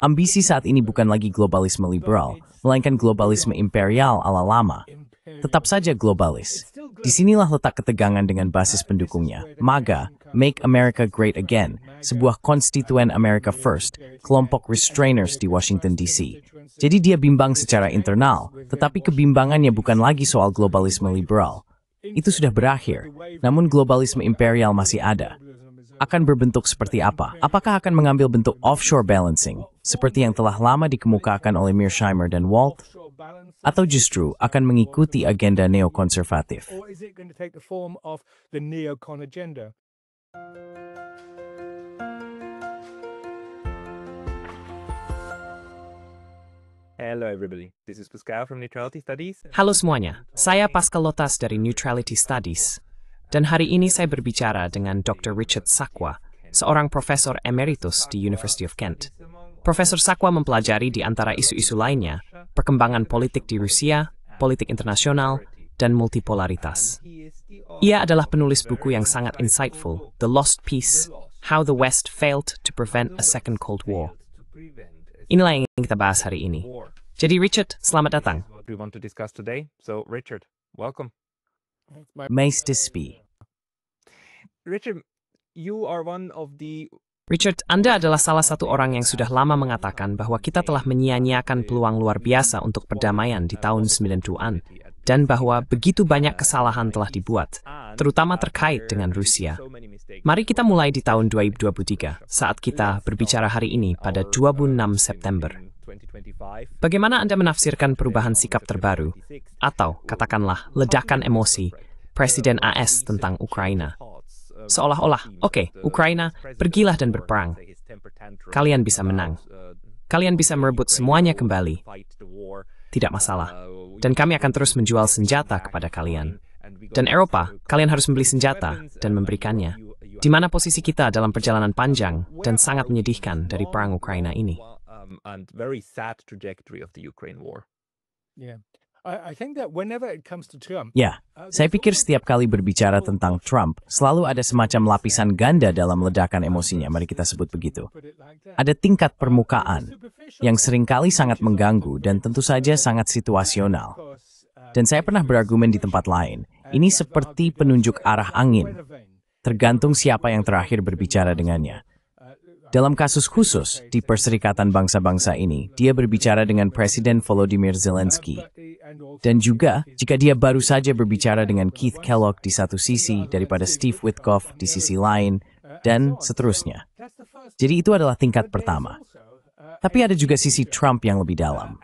Ambisi saat ini bukan lagi globalisme liberal, melainkan globalisme imperial ala lama. Tetap saja globalis. Disinilah letak ketegangan dengan basis pendukungnya. MAGA, Make America Great Again, sebuah konstituen America First, kelompok restrainers di Washington DC. Jadi dia bimbang secara internal, tetapi kebimbangannya bukan lagi soal globalisme liberal. Itu sudah berakhir, namun globalisme imperial masih ada. Akan berbentuk seperti apa? Apakah akan mengambil bentuk offshore balancing, seperti yang telah lama dikemukakan oleh Mearsheimer dan Walt? Atau justru akan mengikuti agenda neokonservatif? Hello everybody, this is Pascal from Neutrality Studies. Halo semuanya, saya Pascal Lotas dari Neutrality Studies. Dan hari ini saya berbicara dengan Dr. Richard Sakwa, seorang profesor emeritus di University of Kent. Profesor Sakwa mempelajari di antara isu-isu lainnya, perkembangan politik di Rusia, politik internasional, dan multipolaritas. Ia adalah penulis buku yang sangat insightful, The Lost Peace, How the West Failed to Prevent a Second Cold War. Inilah yang ingin kita bahas hari ini. Jadi Richard, selamat datang. What we want to discuss today. So Richard, welcome. Mais dispi. Richard, you are one of the... Richard, Anda adalah salah satu orang yang sudah lama mengatakan bahwa kita telah menyia-nyiakan peluang luar biasa untuk perdamaian di tahun 90-an, dan bahwa begitu banyak kesalahan telah dibuat, terutama terkait dengan Rusia. Mari kita mulai di tahun 2023, saat kita berbicara hari ini pada 26 September. Bagaimana Anda menafsirkan perubahan sikap terbaru, atau katakanlah ledakan emosi, Presiden AS tentang Ukraina? Seolah-olah, oke, Ukraina, pergilah dan berperang. Kalian bisa menang. Kalian bisa merebut semuanya kembali. Tidak masalah. Dan kami akan terus menjual senjata kepada kalian. Dan Eropa, kalian harus membeli senjata dan memberikannya. Di mana posisi kita dalam perjalanan panjang dan sangat menyedihkan dari perang Ukraina ini? And very sad trajectory of the Ukraine war. Ya, saya pikir setiap kali berbicara tentang Trump, selalu ada semacam lapisan ganda dalam ledakan emosinya, mari kita sebut begitu. Ada tingkat permukaan, yang seringkali sangat mengganggu dan tentu saja sangat situasional. Dan saya pernah berargumen di tempat lain, ini seperti penunjuk arah angin, tergantung siapa yang terakhir berbicara dengannya. Dalam kasus khusus, di Perserikatan Bangsa-Bangsa ini, dia berbicara dengan Presiden Volodymyr Zelensky. Dan juga, jika dia baru saja berbicara dengan Keith Kellogg di satu sisi, daripada Steve Witkoff di sisi lain, dan seterusnya. Jadi itu adalah tingkat pertama. Tapi ada juga sisi Trump yang lebih dalam.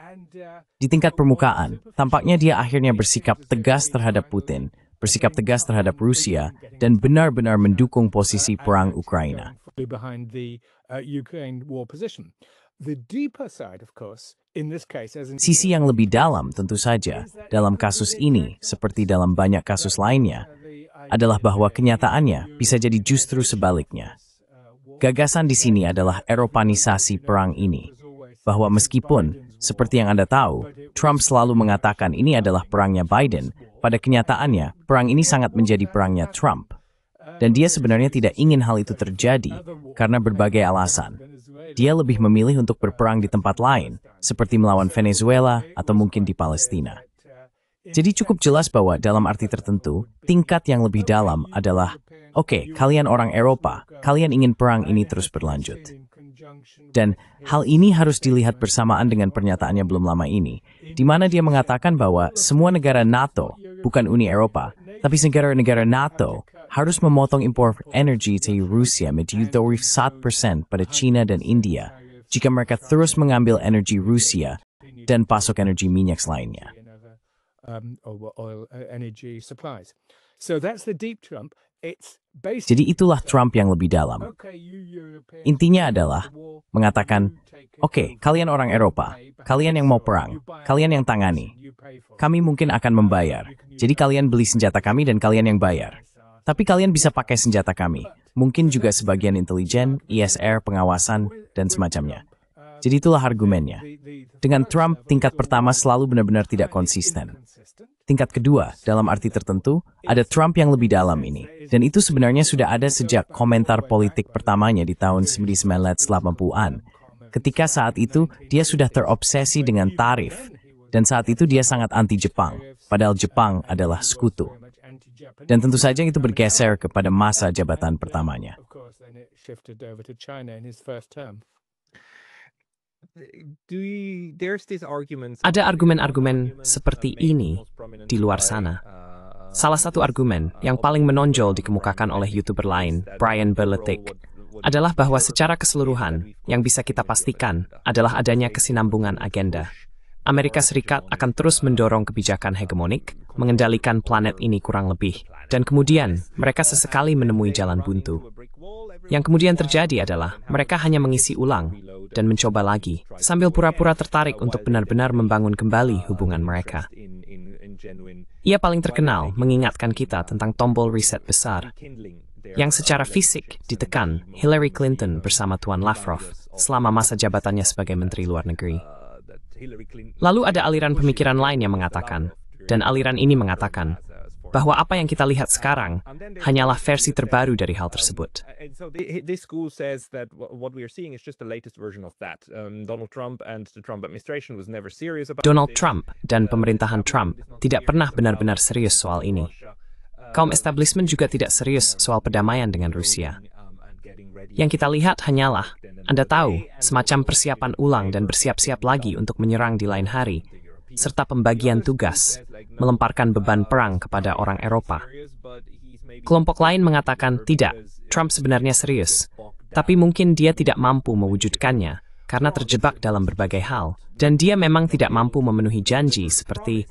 Di tingkat permukaan, tampaknya dia akhirnya bersikap tegas terhadap Putin, bersikap tegas terhadap Rusia, dan benar-benar mendukung posisi perang Ukraina. Sisi yang lebih dalam tentu saja, dalam kasus ini, seperti dalam banyak kasus lainnya, adalah bahwa kenyataannya bisa jadi justru sebaliknya. Gagasan di sini adalah Eropanisasi perang ini, bahwa meskipun, seperti yang Anda tahu, Trump selalu mengatakan ini adalah perangnya Biden, pada kenyataannya, perang ini sangat menjadi perangnya Trump. Dan dia sebenarnya tidak ingin hal itu terjadi karena berbagai alasan. Dia lebih memilih untuk berperang di tempat lain, seperti melawan Venezuela atau mungkin di Palestina. Jadi cukup jelas bahwa dalam arti tertentu, tingkat yang lebih dalam adalah, oke, kalian orang Eropa, kalian ingin perang ini terus berlanjut. Dan hal ini harus dilihat bersamaan dengan pernyataannya belum lama ini, di mana dia mengatakan bahwa semua negara NATO, bukan Uni Eropa, tapi negara-negara NATO, harus memotong impor energi dari Rusia menjadi 1% pada China dan India jika mereka terus mengambil energi Rusia dan pasok energi minyak lainnya. Jadi itulah Trump yang lebih dalam. Intinya adalah mengatakan, oke, kalian orang Eropa, kalian yang mau perang, kalian yang tangani, kami mungkin akan membayar. Jadi kalian beli senjata kami dan kalian yang bayar. Tapi kalian bisa pakai senjata kami, mungkin juga sebagian intelijen, ISR, pengawasan, dan semacamnya. Jadi itulah argumennya. Dengan Trump, tingkat pertama selalu benar-benar tidak konsisten. Tingkat kedua, dalam arti tertentu, ada Trump yang lebih dalam ini. Dan itu sebenarnya sudah ada sejak komentar politik pertamanya di tahun 1980-an. Ketika saat itu, dia sudah terobsesi dengan tarif. Dan saat itu dia sangat anti-Jepang, padahal Jepang adalah sekutu. Dan tentu saja itu bergeser kepada masa jabatan pertamanya. Ada argumen-argumen seperti ini di luar sana. Salah satu argumen yang paling menonjol dikemukakan oleh YouTuber lain, Brian Berletik, adalah bahwa secara keseluruhan yang bisa kita pastikan adalah adanya kesinambungan agenda. Amerika Serikat akan terus mendorong kebijakan hegemonik, mengendalikan planet ini kurang lebih, dan kemudian mereka sesekali menemui jalan buntu. Yang kemudian terjadi adalah mereka hanya mengisi ulang dan mencoba lagi, sambil pura-pura tertarik untuk benar-benar membangun kembali hubungan mereka. Ia paling terkenal mengingatkan kita tentang tombol reset besar, yang secara fisik ditekan Hillary Clinton bersama Tuan Lavrov selama masa jabatannya sebagai Menteri Luar Negeri. Lalu ada aliran pemikiran lain yang mengatakan, dan aliran ini mengatakan, bahwa apa yang kita lihat sekarang hanyalah versi terbaru dari hal tersebut. Donald Trump dan pemerintahan Trump tidak pernah benar-benar serius soal ini. Kaum establishment juga tidak serius soal perdamaian dengan Rusia. Yang kita lihat hanyalah, Anda tahu, semacam persiapan ulang dan bersiap-siap lagi untuk menyerang di lain hari, serta pembagian tugas, melemparkan beban perang kepada orang Eropa. Kelompok lain mengatakan tidak, Trump sebenarnya serius, tapi mungkin dia tidak mampu mewujudkannya karena terjebak dalam berbagai hal, dan dia memang tidak mampu memenuhi janji seperti,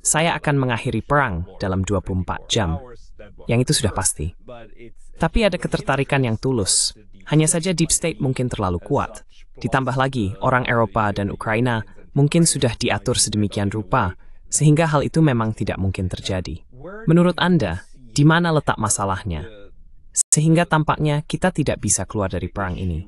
saya akan mengakhiri perang dalam 24 jam. Yang itu sudah pasti. Tapi ada ketertarikan yang tulus. Hanya saja Deep State mungkin terlalu kuat. Ditambah lagi, orang Eropa dan Ukraina mungkin sudah diatur sedemikian rupa, sehingga hal itu memang tidak mungkin terjadi. Menurut Anda, di mana letak masalahnya? Sehingga tampaknya kita tidak bisa keluar dari perang ini.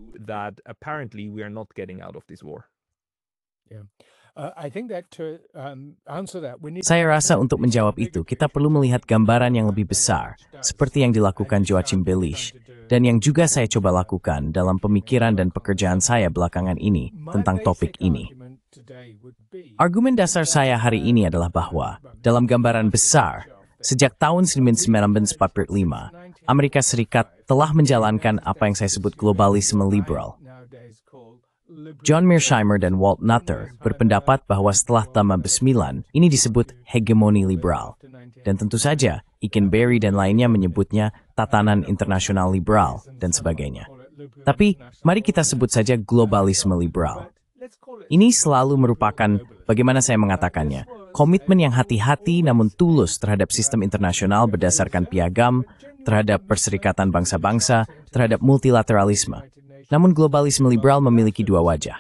Saya rasa untuk menjawab itu, kita perlu melihat gambaran yang lebih besar, seperti yang dilakukan Joachim Bellish, dan yang juga saya coba lakukan dalam pemikiran dan pekerjaan saya belakangan ini tentang topik ini. Argumen dasar saya hari ini adalah bahwa, dalam gambaran besar, sejak tahun 1945, Amerika Serikat telah menjalankan apa yang saya sebut globalisme liberal. John Mearsheimer dan Walt Nutter berpendapat bahwa setelah Tama Besmilan, ini disebut hegemoni liberal. Dan tentu saja, Iken Berry dan lainnya menyebutnya tatanan internasional liberal, dan sebagainya. Tapi, mari kita sebut saja globalisme liberal. Ini selalu merupakan, bagaimana saya mengatakannya, komitmen yang hati-hati namun tulus terhadap sistem internasional berdasarkan piagam, terhadap perserikatan bangsa-bangsa, terhadap multilateralisme. Namun globalisme liberal memiliki dua wajah.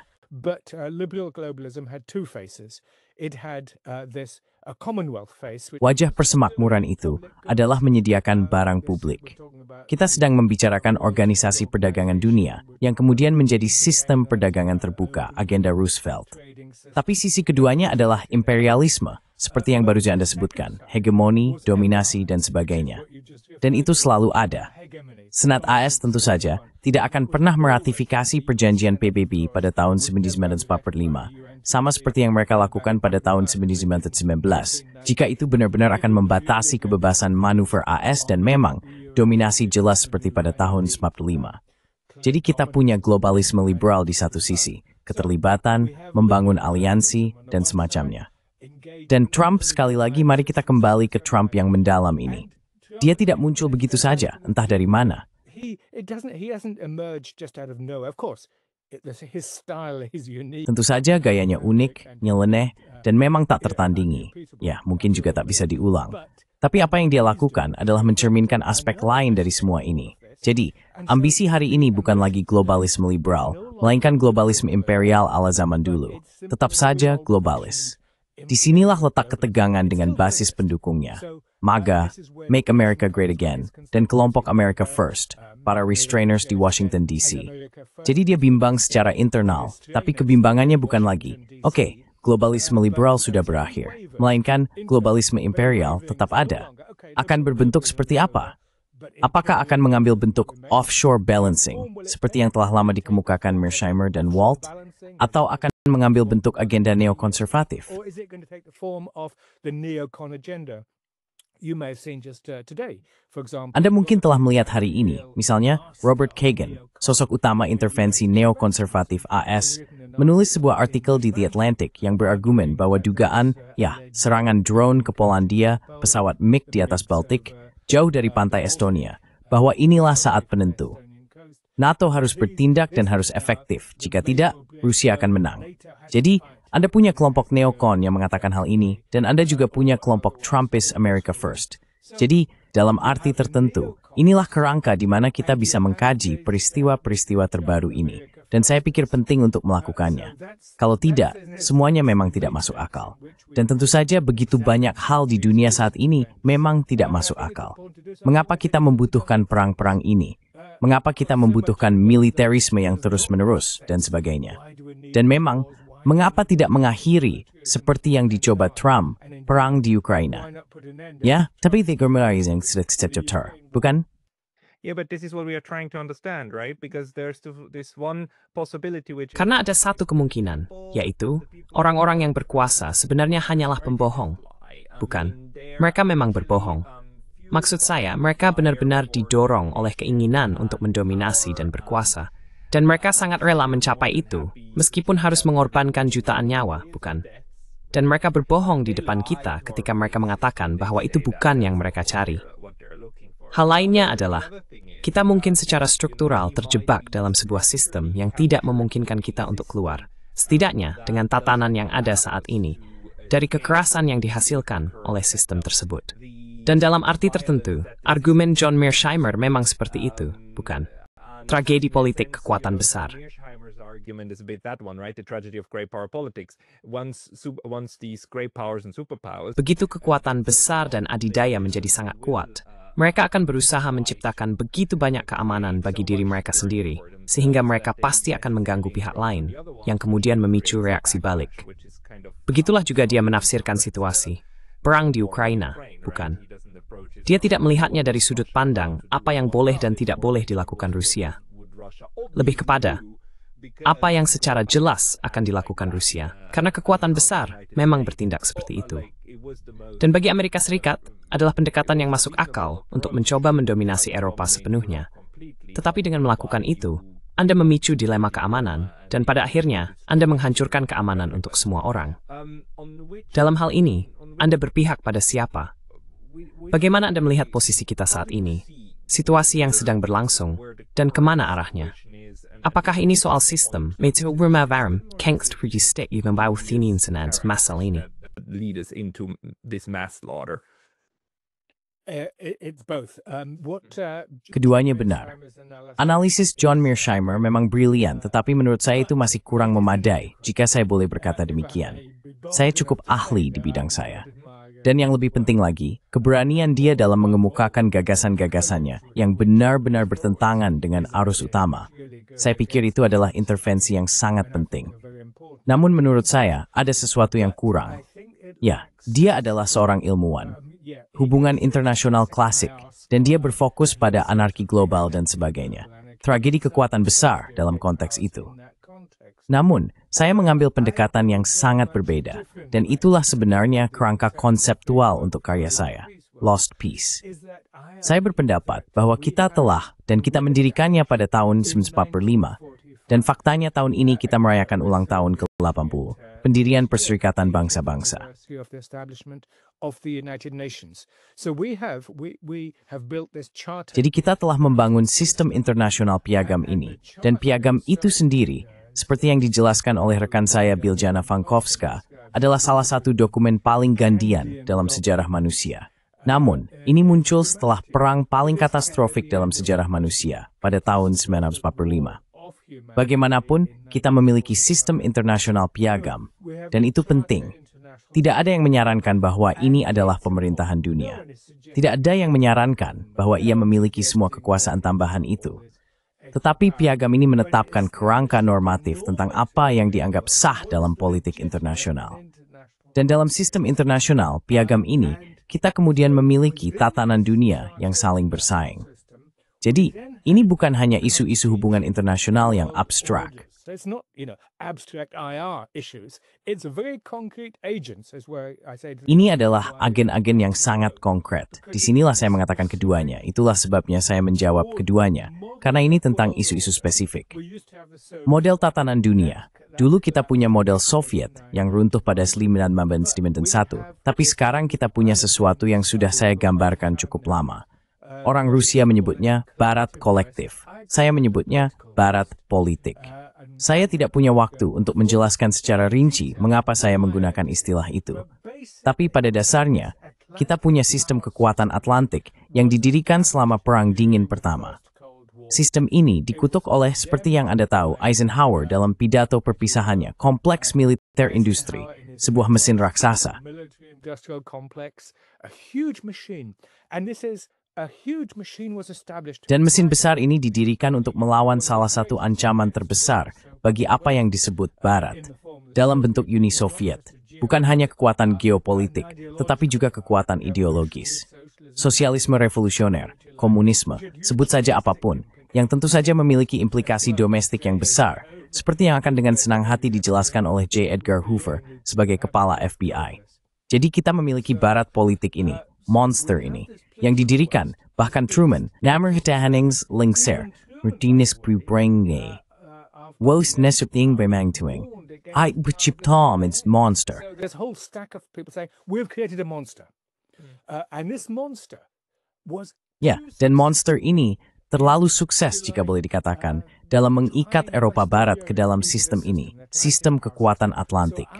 Wajah persemakmuran itu adalah menyediakan barang publik. Kita sedang membicarakan organisasi perdagangan dunia yang kemudian menjadi sistem perdagangan terbuka, agenda Roosevelt. Tapi sisi keduanya adalah imperialisme, seperti yang baru saja Anda sebutkan, hegemoni, dominasi, dan sebagainya. Dan itu selalu ada. Senat AS tentu saja tidak akan pernah meratifikasi perjanjian PBB pada tahun 1945, sama seperti yang mereka lakukan pada tahun 1919, jika itu benar-benar akan membatasi kebebasan manuver AS dan memang dominasi jelas seperti pada tahun 1945. Jadi kita punya globalisme liberal di satu sisi, keterlibatan, membangun aliansi, dan semacamnya. Dan Trump, sekali lagi, mari kita kembali ke Trump yang mendalam ini. Dia tidak muncul begitu saja, entah dari mana. Tentu saja gayanya unik, nyeleneh, dan memang tak tertandingi. Ya, mungkin juga tak bisa diulang. Tapi apa yang dia lakukan adalah mencerminkan aspek lain dari semua ini. Jadi, ambisi hari ini bukan lagi globalisme liberal, melainkan globalisme imperial ala zaman dulu. Tetap saja globalis. Disinilah letak ketegangan dengan basis pendukungnya. MAGA, Make America Great Again, dan kelompok America First, para restrainers di Washington DC. Jadi dia bimbang secara internal, tapi kebimbangannya bukan lagi, oke, globalisme liberal sudah berakhir, melainkan globalisme imperial tetap ada. Akan berbentuk seperti apa? Apakah akan mengambil bentuk offshore balancing, seperti yang telah lama dikemukakan Mearsheimer dan Walt, atau akan mengambil bentuk agenda neokonservatif? Anda mungkin telah melihat hari ini, misalnya Robert Kagan, sosok utama intervensi neokonservatif AS, menulis sebuah artikel di The Atlantic yang berargumen bahwa dugaan, serangan drone ke Polandia, pesawat MiG di atas Baltik, jauh dari pantai Estonia, bahwa inilah saat penentu. NATO harus bertindak dan harus efektif, jika tidak, Rusia akan menang. Jadi, Anda punya kelompok neokon yang mengatakan hal ini, dan Anda juga punya kelompok Trumpist America First. Jadi, dalam arti tertentu, inilah kerangka di mana kita bisa mengkaji peristiwa-peristiwa terbaru ini. Dan saya pikir penting untuk melakukannya. Kalau tidak, semuanya memang tidak masuk akal. Dan tentu saja begitu banyak hal di dunia saat ini memang tidak masuk akal. Mengapa kita membutuhkan perang-perang ini? Mengapa kita membutuhkan militerisme yang terus-menerus, dan sebagainya. Dan memang, mengapa tidak mengakhiri, seperti yang dicoba Trump, perang di Ukraina? Ya, tapi yang sedang bukan? Yeah, but this is what we are trying to understand, right? Because there's this one possibility which... Karena ada satu kemungkinan, yaitu orang-orang yang berkuasa sebenarnya hanyalah pembohong. Bukan, mereka memang berbohong. Maksud saya, mereka benar-benar didorong oleh keinginan untuk mendominasi dan berkuasa. Dan mereka sangat rela mencapai itu, meskipun harus mengorbankan jutaan nyawa, bukan? Dan mereka berbohong di depan kita ketika mereka mengatakan bahwa itu bukan yang mereka cari. Hal lainnya adalah, kita mungkin secara struktural terjebak dalam sebuah sistem yang tidak memungkinkan kita untuk keluar. Setidaknya dengan tatanan yang ada saat ini, dari kekerasan yang dihasilkan oleh sistem tersebut. Dan dalam arti tertentu, argumen John Mearsheimer memang seperti itu, bukan? Tragedi politik kekuatan besar. Begitu kekuatan besar dan adidaya menjadi sangat kuat, mereka akan berusaha menciptakan begitu banyak keamanan bagi diri mereka sendiri, sehingga mereka pasti akan mengganggu pihak lain, yang kemudian memicu reaksi balik. Begitulah juga dia menafsirkan situasi. Perang di Ukraina, bukan? Dia tidak melihatnya dari sudut pandang apa yang boleh dan tidak boleh dilakukan Rusia. Lebih kepada, apa yang secara jelas akan dilakukan Rusia, karena kekuatan besar memang bertindak seperti itu. Dan bagi Amerika Serikat, adalah pendekatan yang masuk akal untuk mencoba mendominasi Eropa sepenuhnya. Tetapi dengan melakukan itu, Anda memicu dilema keamanan, dan pada akhirnya, Anda menghancurkan keamanan untuk semua orang. Dalam hal ini, Anda berpihak pada siapa? Bagaimana Anda melihat posisi kita saat ini? Situasi yang sedang berlangsung, dan kemana arahnya? Apakah ini soal sistem? Lead us into this mass slaughter. Keduanya benar. Analisis John Mearsheimer memang brilian, tetapi menurut saya itu masih kurang memadai, jika saya boleh berkata demikian. Saya cukup ahli di bidang saya. Dan yang lebih penting lagi, keberanian dia dalam mengemukakan gagasan-gagasannya yang benar-benar bertentangan dengan arus utama. Saya pikir itu adalah intervensi yang sangat penting. Namun menurut saya, ada sesuatu yang kurang. Ya, dia adalah seorang ilmuwan. Hubungan internasional klasik, dan dia berfokus pada anarki global dan sebagainya. Tragedi kekuatan besar dalam konteks itu. Namun, saya mengambil pendekatan yang sangat berbeda, dan itulah sebenarnya kerangka konseptual untuk karya saya, Lost Peace. Saya berpendapat bahwa kita telah, dan kita mendirikannya pada tahun 1945, dan faktanya tahun ini kita merayakan ulang tahun ke-80, pendirian Perserikatan Bangsa-Bangsa. Jadi kita telah membangun sistem internasional piagam ini, dan piagam itu sendiri, seperti yang dijelaskan oleh rekan saya Biljana Vankovska, adalah salah satu dokumen paling gandian dalam sejarah manusia. Namun, ini muncul setelah perang paling katastrofik dalam sejarah manusia pada tahun 1945. Bagaimanapun, kita memiliki sistem internasional piagam, dan itu penting. Tidak ada yang menyarankan bahwa ini adalah pemerintahan dunia. Tidak ada yang menyarankan bahwa ia memiliki semua kekuasaan tambahan itu. Tetapi piagam ini menetapkan kerangka normatif tentang apa yang dianggap sah dalam politik internasional. Dan dalam sistem internasional, piagam ini, kita kemudian memiliki tatanan dunia yang saling bersaing. Jadi, ini bukan hanya isu-isu hubungan internasional yang abstrak. It's not, abstract IR issues. It's a very concrete agents, is where I say. Ini adalah agen-agen yang sangat konkret. Disinilah saya mengatakan keduanya. Itulah sebabnya saya menjawab keduanya. Karena ini tentang isu-isu spesifik. Model tatanan dunia. Dulu kita punya model Soviet yang runtuh pada 1991. Tapi sekarang kita punya sesuatu yang sudah saya gambarkan cukup lama. Orang Rusia menyebutnya Barat kolektif. Saya menyebutnya Barat politik. Saya tidak punya waktu untuk menjelaskan secara rinci mengapa saya menggunakan istilah itu. Tapi pada dasarnya, kita punya sistem kekuatan Atlantik yang didirikan selama Perang Dingin Pertama. Sistem ini dikutuk oleh, seperti yang Anda tahu, Eisenhower dalam pidato perpisahannya, kompleks militer industri, sebuah mesin raksasa. Dan mesin besar ini didirikan untuk melawan salah satu ancaman terbesar bagi apa yang disebut Barat, dalam bentuk Uni Soviet. Bukan hanya kekuatan geopolitik, tetapi juga kekuatan ideologis. Sosialisme revolusioner, komunisme, sebut saja apapun, yang tentu saja memiliki implikasi domestik yang besar, seperti yang akan dengan senang hati dijelaskan oleh J. Edgar Hoover sebagai kepala FBI. Jadi kita memiliki Barat politik ini, monster ini, yang didirikan, bahkan Truman, namer hetahanings linkser, rutinis pribrengne, wos nesupting bemangtuing, I bchiptom its monster. So there's a whole stack of people saying, we've created a monster. And this monster was... Ya, dan monster ini terlalu sukses jika boleh dikatakan dalam mengikat Eropa Barat ke dalam sistem ini, sistem kekuatan Atlantik.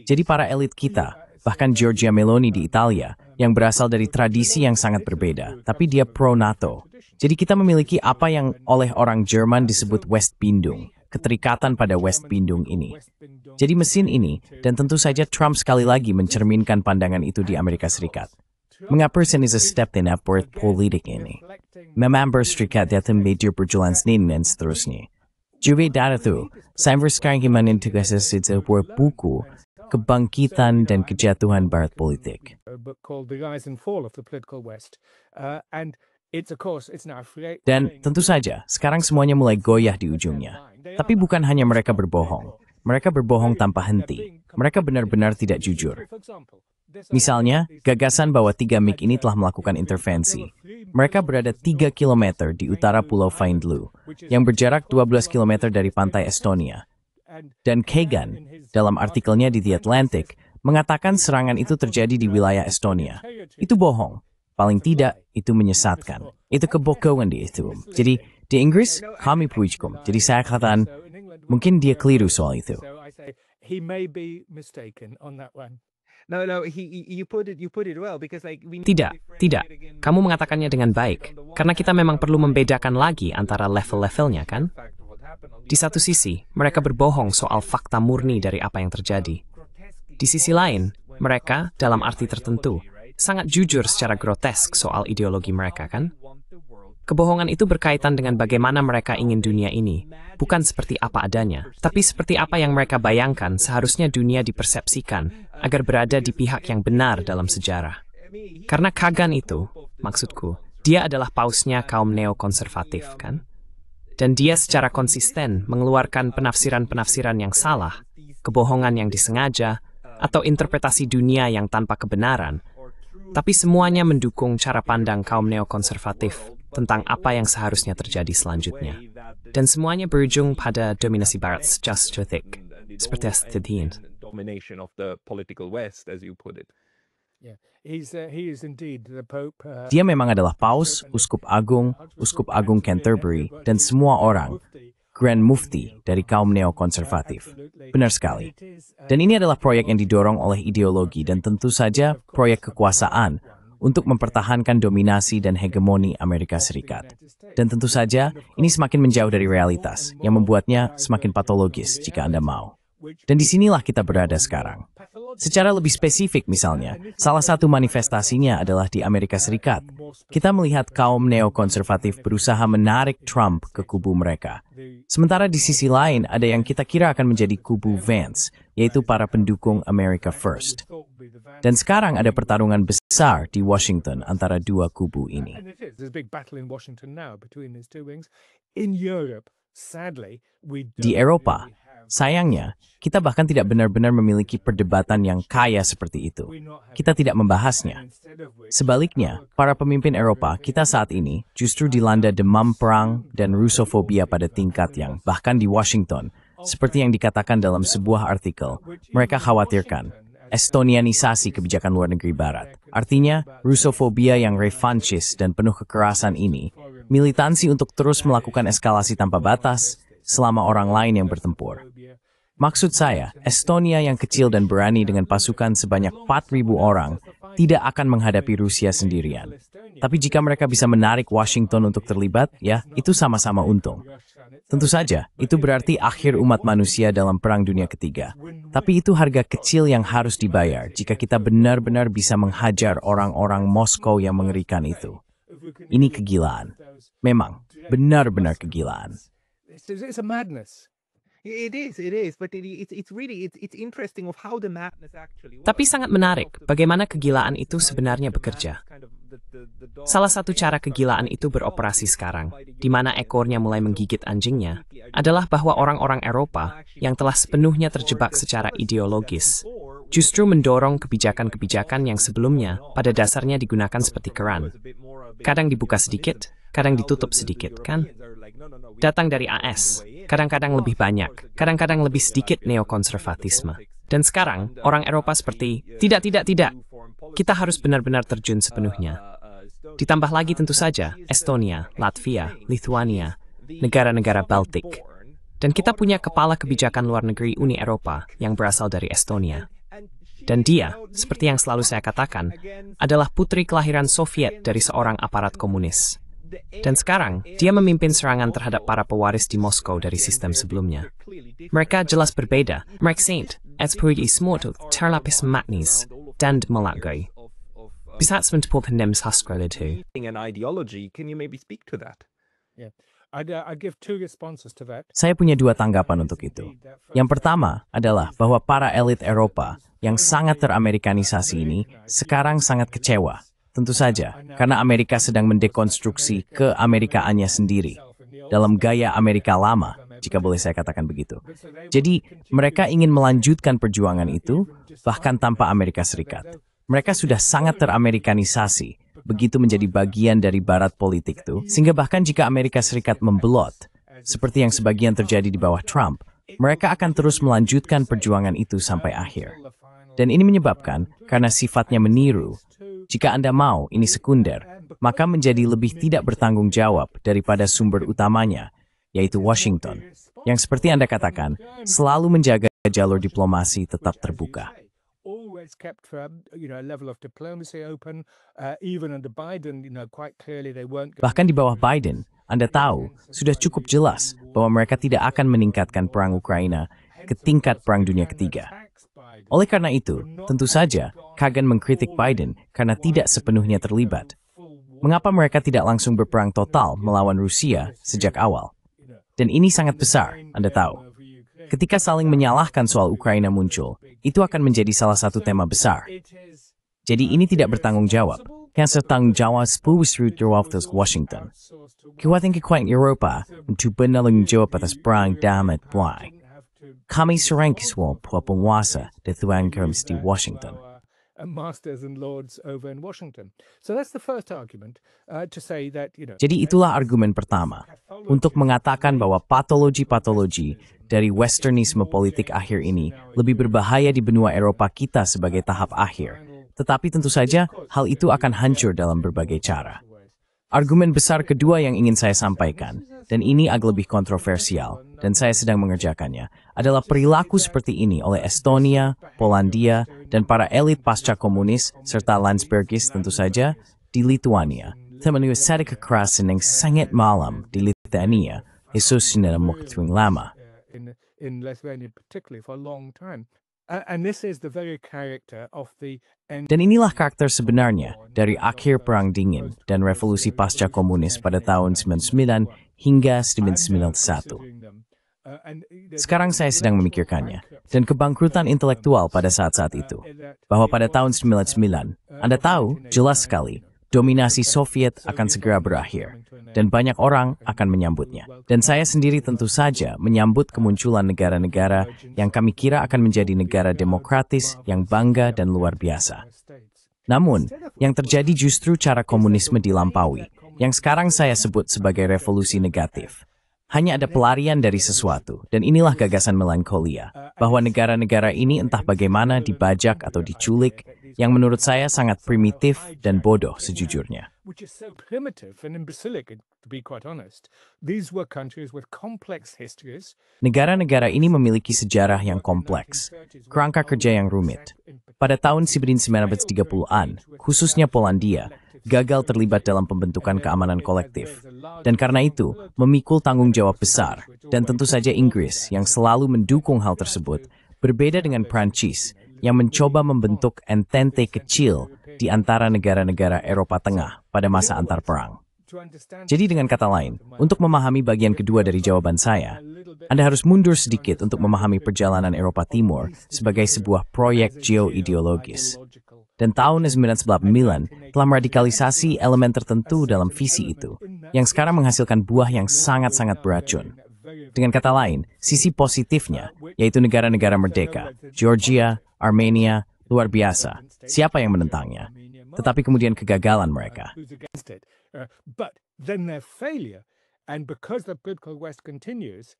Jadi para elit kita, bahkan Giorgia Meloni di Italia, yang berasal dari tradisi yang sangat berbeda, tapi dia pro-NATO. Jadi kita memiliki apa yang oleh orang Jerman disebut Westbindung, keterikatan pada Westbindung ini. Jadi mesin ini, dan tentu saja Trump sekali lagi mencerminkan pandangan itu di Amerika Serikat. Mengapa ini step in upward politik ini? Member Serikat datang major perjuangan seni dan seterusnya. Juga dari itu, saya sekarang ingin mengintegrasi sebuah buku Kebangkitan dan Kejatuhan Barat Politik. Dan tentu saja, sekarang semuanya mulai goyah di ujungnya. Tapi bukan hanya mereka berbohong. Mereka berbohong tanpa henti. Mereka benar-benar tidak jujur. Misalnya, gagasan bahwa 3 MiG ini telah melakukan intervensi. Mereka berada 3 km di utara Pulau Faindlu, yang berjarak 12 km dari pantai Estonia. Dan Kagan, dalam artikelnya di The Atlantic, mengatakan serangan itu terjadi di wilayah Estonia. Itu bohong. Paling tidak, itu menyesatkan. Itu kebohongan di itu. Jadi, di Inggris, kami pujikum. Jadi saya katakan, mungkin dia keliru soal itu. Tidak. Kamu mengatakannya dengan baik. Karena kita memang perlu membedakan lagi antara level-levelnya, kan? Di satu sisi, mereka berbohong soal fakta murni dari apa yang terjadi. Di sisi lain, mereka, dalam arti tertentu, sangat jujur secara grotesk soal ideologi mereka, kan? Kebohongan itu berkaitan dengan bagaimana mereka ingin dunia ini, bukan seperti apa adanya, tapi seperti apa yang mereka bayangkan seharusnya dunia dipersepsikan agar berada di pihak yang benar dalam sejarah. Karena Kagan itu, maksudku, dia adalah pausnya kaum neokonservatif, kan? Dan dia secara konsisten mengeluarkan penafsiran-penafsiran yang salah, kebohongan yang disengaja, atau interpretasi dunia yang tanpa kebenaran, tapi semuanya mendukung cara pandang kaum neokonservatif tentang apa yang seharusnya terjadi selanjutnya. Dan semuanya berujung pada dominasi Barat secara strategik, seperti Astidin. Dia memang adalah paus, uskup agung Canterbury, dan semua orang, Grand Mufti dari kaum neokonservatif. Benar sekali. Dan ini adalah proyek yang didorong oleh ideologi dan tentu saja proyek kekuasaan untuk mempertahankan dominasi dan hegemoni Amerika Serikat. Dan tentu saja, ini semakin menjauh dari realitas, yang membuatnya semakin patologis jika Anda mau. Dan disinilah kita berada sekarang. Secara lebih spesifik misalnya, salah satu manifestasinya adalah di Amerika Serikat. Kita melihat kaum neokonservatif berusaha menarik Trump ke kubu mereka. Sementara di sisi lain ada yang kita kira akan menjadi kubu Vance, yaitu para pendukung America First. Dan sekarang ada pertarungan besar di Washington antara dua kubu ini. And it is. There's a big battle in Washington now between these two wings. In Europe, sadly, we Di don't Eropa, really have- sayangnya, kita bahkan tidak benar-benar memiliki perdebatan yang kaya seperti itu. Kita tidak membahasnya. Instead of which, Sebaliknya, para pemimpin Eropa kita saat ini justru dilanda demam perang dan Rusofobia pada tingkat yang bahkan di Washington, seperti yang dikatakan dalam sebuah artikel, mereka khawatirkan Estonianisasi kebijakan luar negeri Barat. Artinya, Rusofobia yang revanchis dan penuh kekerasan ini, militansi untuk terus melakukan eskalasi tanpa batas selama orang lain yang bertempur. Maksud saya, Estonia yang kecil dan berani dengan pasukan sebanyak 4.000 orang tidak akan menghadapi Rusia sendirian. Tapi jika mereka bisa menarik Washington untuk terlibat, ya, itu sama-sama untung. Tentu saja, itu berarti akhir umat manusia dalam Perang Dunia Ketiga. Tapi itu harga kecil yang harus dibayar jika kita benar-benar bisa menghajar orang-orang Moskow yang mengerikan itu. Ini kegilaan. Memang, benar-benar kegilaan. it's a madness. It is, but it's really interesting of how the madness actually works. Tapi sangat menarik bagaimana kegilaan itu sebenarnya bekerja. Salah satu cara kegilaan itu beroperasi sekarang, di mana ekornya mulai menggigit anjingnya, adalah bahwa orang-orang Eropa yang telah sepenuhnya terjebak secara ideologis, justru mendorong kebijakan-kebijakan yang sebelumnya pada dasarnya digunakan seperti keran. Kadang dibuka sedikit, kadang ditutup sedikit, kan? Datang dari AS, kadang-kadang lebih banyak, kadang-kadang lebih sedikit neokonservatisme. Dan sekarang, orang Eropa seperti, tidak, kita harus benar-benar terjun sepenuhnya. Ditambah lagi tentu saja, Estonia, Latvia, Lithuania, negara-negara Baltik. Dan kita punya kepala kebijakan luar negeri Uni Eropa yang berasal dari Estonia. Dan dia, seperti yang selalu saya katakan, adalah putri kelahiran Soviet dari seorang aparat komunis. Dan sekarang, dia memimpin serangan terhadap para pewaris di Moskow dari sistem sebelumnya. Mereka jelas berbeda. Mereka saint, Esprit smort terlapis matnis, dan melagai. Bisa sementara pendems haskrel itu. An ideology. Can you maybe speak to that? Yeah. I'd give two responses to that. Saya punya dua tanggapan untuk itu. Yang pertama adalah bahwa para elit Eropa yang sangat teramerikanisasi ini sekarang sangat kecewa. Tentu saja, karena Amerika sedang mendekonstruksi keamerikaannya sendiri dalam gaya Amerika lama, jika boleh saya katakan begitu. Jadi, mereka ingin melanjutkan perjuangan itu, bahkan tanpa Amerika Serikat. Mereka sudah sangat teramerikanisasi, begitu menjadi bagian dari barat politik itu, sehingga bahkan jika Amerika Serikat membelot, seperti yang sebagian terjadi di bawah Trump, mereka akan terus melanjutkan perjuangan itu sampai akhir. Dan ini menyebabkan, karena sifatnya meniru, jika Anda mau ini sekunder, maka menjadi lebih tidak bertanggung jawab daripada sumber utamanya, yaitu Washington, yang seperti Anda katakan, selalu menjaga jalur diplomasi tetap terbuka. Always kept a level of diplomacy open, even under Biden, quite clearly they weren't. Bahkan di bawah Biden, Anda tahu, sudah cukup jelas bahwa mereka tidak akan meningkatkan perang Ukraina ke tingkat Perang Dunia Ketiga. Oleh karena itu, tentu saja, Kagan mengkritik Biden karena tidak sepenuhnya terlibat. Mengapa mereka tidak langsung berperang total melawan Rusia sejak awal? Dan ini sangat besar, Anda tahu. Ketika saling menyalahkan soal Ukraina muncul, itu akan menjadi salah satu tema besar. Jadi ini tidak bertanggung jawab. Yang bertanggung jawab sepuluh Washington. Kekuatan Eropa untuk bertanggung jawab atas perang damai buai. Kami sering kesual penguasa di Tuan Kerms di Washington. Masters and lords over in Washington. So that's the first argument to say that, Jadi itulah argumen pertama, untuk mengatakan bahwa patologi-patologi dari westernisme politik akhir ini lebih berbahaya di benua Eropa kita sebagai tahap akhir. Tetapi tentu saja, hal itu akan hancur dalam berbagai cara. Argumen besar kedua yang ingin saya sampaikan, dan ini agak lebih kontroversial, dan saya sedang mengerjakannya, adalah perilaku seperti ini oleh Estonia, Polandia, dan para elit pasca komunis, serta Landsbergis tentu saja, di Lithuania. Menulisari kekerasan yang sangat malam di Lithuania, khususnya dalam waktu yang lama. in Lithuania particularly for a long time. And this is the very character of the Dan inilah karakter sebenarnya dari akhir Perang Dingin dan revolusi pasca komunis pada tahun 99 hingga 1991. Sekarang saya sedang memikirkannya, dan kebangkrutan intelektual pada saat-saat itu. Bahwa pada tahun 99, Anda tahu, jelas sekali, dominasi Soviet akan segera berakhir, dan banyak orang akan menyambutnya. Dan saya sendiri tentu saja menyambut kemunculan negara-negara yang kami kira akan menjadi negara demokratis yang bangga dan luar biasa. Namun, yang terjadi justru cara komunisme dilampaui, yang sekarang saya sebut sebagai revolusi negatif. Hanya ada pelarian dari sesuatu, dan inilah gagasan melankolia, bahwa negara-negara ini entah bagaimana dibajak atau diculik, yang menurut saya sangat primitif dan bodoh sejujurnya. which is so primitive and imbecilic, to be quite honest. These were countries with complex histories. Negara-negara ini memiliki sejarah yang kompleks, kerangka kerja yang rumit. Pada tahun 1930-an, khususnya Polandia, gagal terlibat dalam pembentukan keamanan kolektif. Dan karena itu, memikul tanggung jawab besar. Dan tentu saja Inggris, yang selalu mendukung hal tersebut, berbeda dengan Prancis, yang mencoba membentuk entente kecil di antara negara-negara Eropa Tengah pada masa antar perang. Jadi dengan kata lain, untuk memahami bagian kedua dari jawaban saya, Anda harus mundur sedikit untuk memahami perjalanan Eropa Timur sebagai sebuah proyek geoideologis. Dan tahun 1999 telah meradikalisasi elemen tertentu dalam visi itu, yang sekarang menghasilkan buah yang sangat-sangat beracun. Dengan kata lain, sisi positifnya, yaitu negara-negara merdeka, Georgia, Armenia, luar biasa, siapa yang menentangnya? Tetapi kemudian kegagalan mereka. But then their failure, and because the political West continues,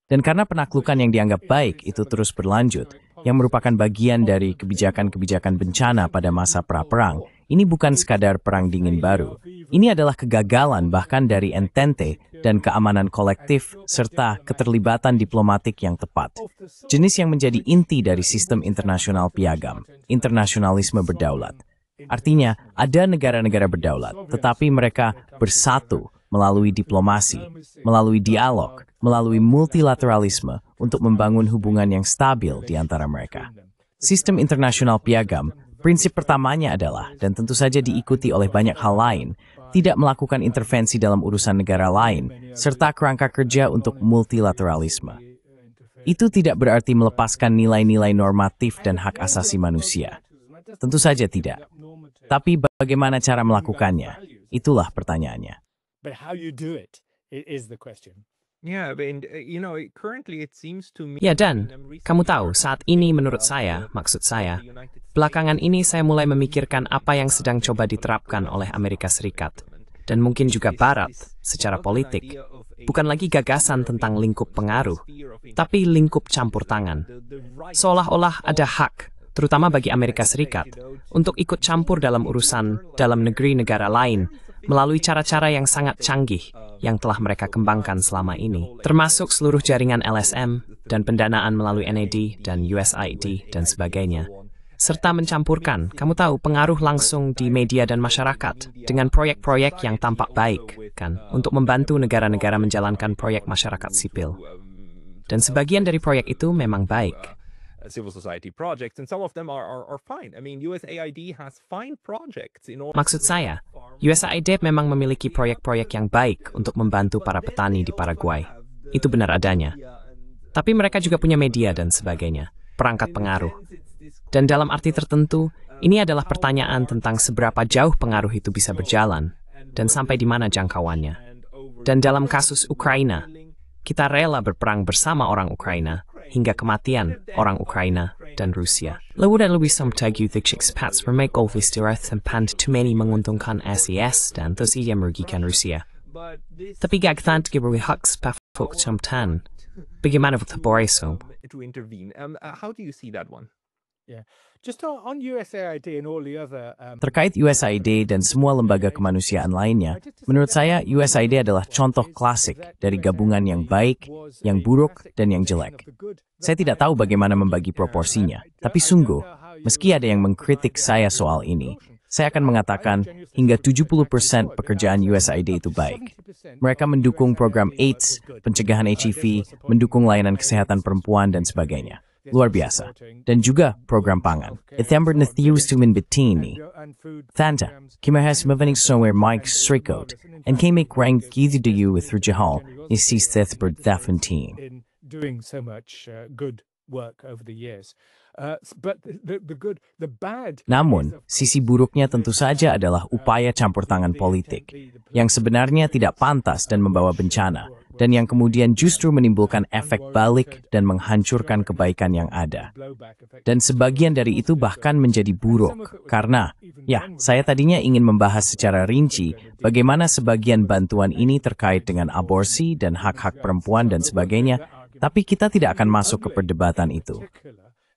Dan karena penaklukan yang dianggap baik itu terus berlanjut, yang merupakan bagian dari kebijakan-kebijakan bencana pada masa pra-perang, ini bukan sekadar perang dingin baru. Ini adalah kegagalan bahkan dari entente dan keamanan kolektif serta keterlibatan diplomatik yang tepat. Jenis yang menjadi inti dari sistem internasional piagam, internasionalisme berdaulat. Artinya, ada negara-negara berdaulat, tetapi mereka bersatu melalui diplomasi, melalui dialog, melalui multilateralisme untuk membangun hubungan yang stabil di antara mereka. Sistem internasional piagam, prinsip pertamanya adalah, dan tentu saja diikuti oleh banyak hal lain, tidak melakukan intervensi dalam urusan negara lain, serta kerangka kerja untuk multilateralisme. Itu tidak berarti melepaskan nilai-nilai normatif dan hak asasi manusia. Tentu saja tidak. Tapi bagaimana cara melakukannya? Itulah pertanyaannya. but how you do it is the question. Yeah, and currently it seems to me. Ya dan, kamu tahu, saat ini menurut saya, maksud saya, belakangan ini saya mulai memikirkan apa yang sedang coba diterapkan oleh Amerika Serikat, dan mungkin juga Barat, secara politik. Bukan lagi gagasan tentang lingkup pengaruh, tapi lingkup campur tangan. Seolah-olah ada hak, terutama bagi Amerika Serikat, untuk ikut campur dalam urusan dalam negeri negara lain, melalui cara-cara yang sangat canggih yang telah mereka kembangkan selama ini, termasuk seluruh jaringan LSM dan pendanaan melalui NAD dan USAID dan sebagainya, serta mencampurkan, kamu tahu, pengaruh langsung di media dan masyarakat dengan proyek-proyek yang tampak baik, kan, untuk membantu negara-negara menjalankan proyek masyarakat sipil. Dan sebagian dari proyek itu memang baik. Civil society projects, and some of them are fine. I mean, USAID has fine projects in order. Maksud saya, USAID memang memiliki proyek-proyek yang baik untuk membantu para petani di Paraguay. Itu benar adanya. Tapi mereka juga punya media dan sebagainya, perangkat pengaruh. Dan dalam arti tertentu, ini adalah pertanyaan tentang seberapa jauh pengaruh itu bisa berjalan, dan sampai di mana jangkauannya. Dan dalam kasus Ukraina, kita rela berperang bersama orang Ukraina, hingga kematian orang Ukraina dan Rusia. Lewat lebih sampai expats remake office direct sempat tumeni menguntungkan SES dan terus ia merugikan Rusia. Tapi gagtan diberi hak spafuk camtan. Bagaimana Borisov? To intervene. How do you see that one? Yeah, just on USAID and all the other. Terkait USAID dan semua lembaga kemanusiaan lainnya, menurut saya USAID adalah contoh klasik dari gabungan yang baik, yang buruk, dan yang jelek. Saya tidak tahu bagaimana membagi proporsinya, tapi sungguh, meski ada yang mengkritik saya soal ini, saya akan mengatakan hingga 70% pekerjaan USAID itu baik. Mereka mendukung program AIDS, pencegahan HIV, mendukung layanan kesehatan perempuan, dan sebagainya. luar biasa. Dan juga program pangan. Itember Nathius Tumin Bettini. Thanta, Kimahas Mavening Somewhere Mike Strikot, and Kamek Rank Gizi to you with Rujahal, is Sis Thethbird Thafantine. In doing so much good work over the years. But the bad. Namun, sisi buruknya tentu saja adalah upaya campur tangan politik, yang sebenarnya tidak pantas dan membawa bencana, dan yang kemudian justru menimbulkan efek balik dan menghancurkan kebaikan yang ada. Dan sebagian dari itu bahkan menjadi buruk, karena, ya, saya tadinya ingin membahas secara rinci bagaimana sebagian bantuan ini terkait dengan aborsi dan hak-hak perempuan dan sebagainya, tapi kita tidak akan masuk ke perdebatan itu.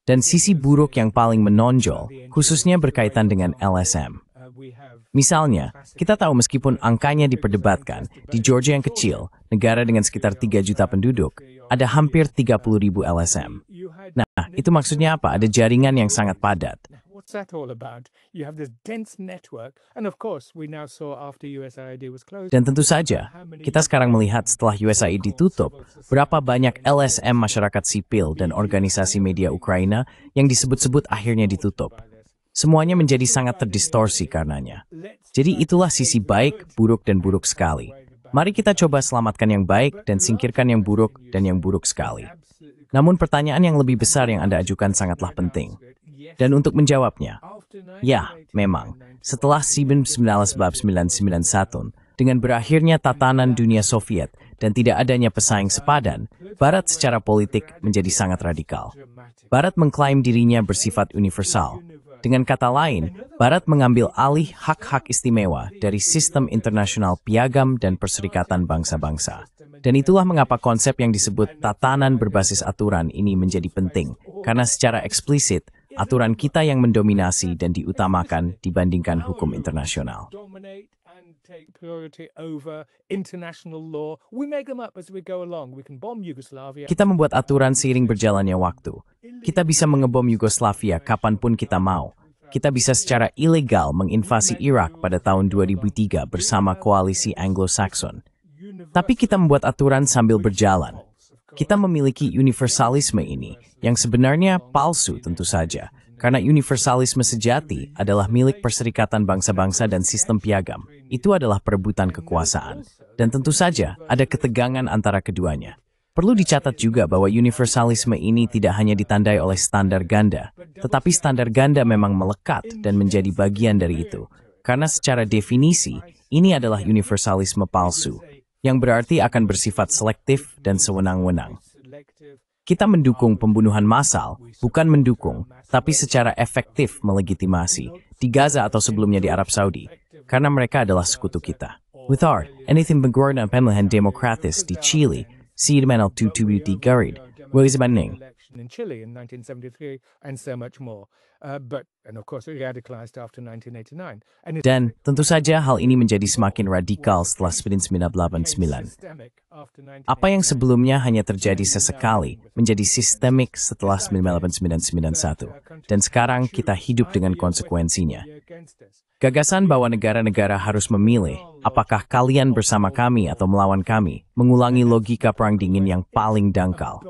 Dan sisi buruk yang paling menonjol, khususnya berkaitan dengan LSM. Misalnya, kita tahu meskipun angkanya diperdebatkan, di Georgia yang kecil, negara dengan sekitar 3 juta penduduk, ada hampir 30.000 LSM. Nah, itu maksudnya apa? Ada jaringan yang sangat padat. What's that all about? You have this dense network, and of course, we now saw after USAID was closed. Dan tentu saja, kita sekarang melihat setelah USAID ditutup, berapa banyak LSM masyarakat sipil dan organisasi media Ukraina yang disebut-sebut akhirnya ditutup. Semuanya menjadi sangat terdistorsi karenanya. Jadi itulah sisi baik, buruk, dan buruk sekali. Mari kita coba selamatkan yang baik dan singkirkan yang buruk dan yang buruk sekali. Namun pertanyaan yang lebih besar yang Anda ajukan sangatlah penting. Dan untuk menjawabnya, ya, memang, setelah 1991, dengan berakhirnya tatanan dunia Soviet dan tidak adanya pesaing sepadan, Barat secara politik menjadi sangat radikal. Barat mengklaim dirinya bersifat universal. Dengan kata lain, Barat mengambil alih hak-hak istimewa dari sistem internasional piagam dan perserikatan bangsa-bangsa. Dan itulah mengapa konsep yang disebut tatanan berbasis aturan ini menjadi penting, karena secara eksplisit, aturan kita yang mendominasi dan diutamakan dibandingkan hukum internasional. Kita membuat aturan seiring berjalannya waktu. Kita bisa mengebom Yugoslavia kapanpun kita mau. Kita bisa secara ilegal menginvasi Irak pada tahun 2003 bersama koalisi Anglo-Saxon. Tapi kita membuat aturan sambil berjalan. Kita memiliki universalisme ini, yang sebenarnya palsu tentu saja, karena universalisme sejati adalah milik perserikatan bangsa-bangsa dan sistem piagam. Itu adalah perebutan kekuasaan. Dan tentu saja ada ketegangan antara keduanya. Perlu dicatat juga bahwa universalisme ini tidak hanya ditandai oleh standar ganda, tetapi standar ganda memang melekat dan menjadi bagian dari itu. Karena secara definisi, ini adalah universalisme palsu, yang berarti akan bersifat selektif dan sewenang-wenang. Kita mendukung pembunuhan massal, bukan mendukung, tapi secara efektif melegitimasi, di Gaza atau sebelumnya di Arab Saudi, karena mereka adalah sekutu kita. With art, anything pemerintahan pemilihan demokratis di Chile, Siedmanal 22 di Garid, Wazibanding. In Chile in 1973 and so much more. And of course it radicalized after 1989. Dan tentu saja hal ini menjadi semakin radikal setelah 1989. Apa yang sebelumnya hanya terjadi sesekali menjadi sistemik setelah 1991. Dan sekarang kita hidup dengan konsekuensinya. Gagasan bahwa negara-negara harus memilih apakah kalian bersama kami atau melawan kami mengulangi logika perang dingin yang paling dangkal.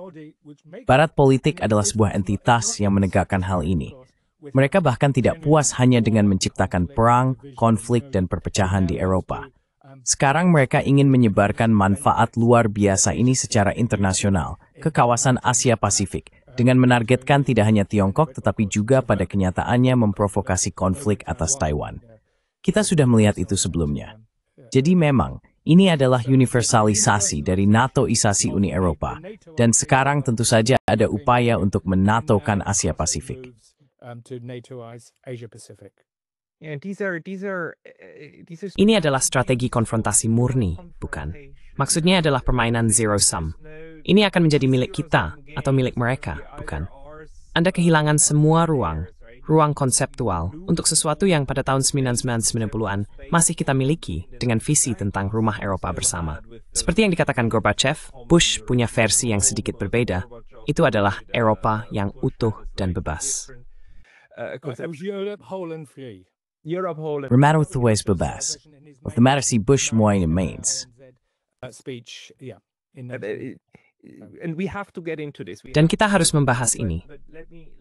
Barat politik adalah sebuah entitas yang menegakkan hal ini. Mereka bahkan tidak puas hanya dengan menciptakan perang, konflik, dan perpecahan di Eropa. Sekarang mereka ingin menyebarkan manfaat luar biasa ini secara internasional ke kawasan Asia Pasifik, dengan menargetkan tidak hanya Tiongkok tetapi juga pada kenyataannya memprovokasi konflik atas Taiwan. Kita sudah melihat itu sebelumnya. Jadi memang, ini adalah universalisasi dari NATO-isasi Uni Eropa, dan sekarang tentu saja ada upaya untuk menatokan Asia Pasifik. Ini adalah strategi konfrontasi murni, bukan? Maksudnya adalah permainan zero sum. Ini akan menjadi milik kita atau milik mereka, bukan? Anda kehilangan semua ruang konseptual untuk sesuatu yang pada tahun 1990-an masih kita miliki dengan visi tentang rumah Eropa bersama. Seperti yang dikatakan Gorbachev, Bush punya versi yang sedikit berbeda. Itu adalah Eropa yang utuh dan bebas. Remato Thues bebas. Of the matter si Bush moine mains. And we have to get into this. Dan kita harus membahas ini.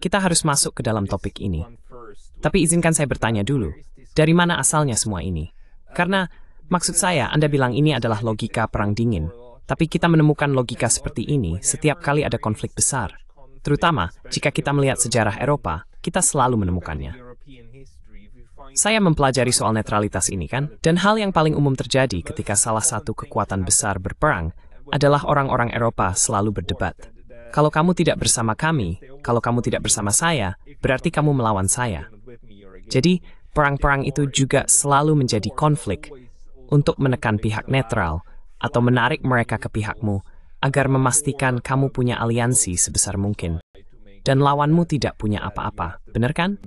Kita harus masuk ke dalam topik ini. Tapi izinkan saya bertanya dulu, dari mana asalnya semua ini? Karena, maksud saya, Anda bilang ini adalah logika perang dingin. Tapi kita menemukan logika seperti ini setiap kali ada konflik besar. Terutama, jika kita melihat sejarah Eropa, kita selalu menemukannya. Saya mempelajari soal netralitas ini kan, dan hal yang paling umum terjadi ketika salah satu kekuatan besar berperang adalah orang-orang Eropa selalu berdebat. Kalau kamu tidak bersama kami, kalau kamu tidak bersama saya, berarti kamu melawan saya. Jadi, perang-perang itu juga selalu menjadi konflik untuk menekan pihak netral atau menarik mereka ke pihakmu agar memastikan kamu punya aliansi sebesar mungkin. Dan lawanmu tidak punya apa-apa, benar kan?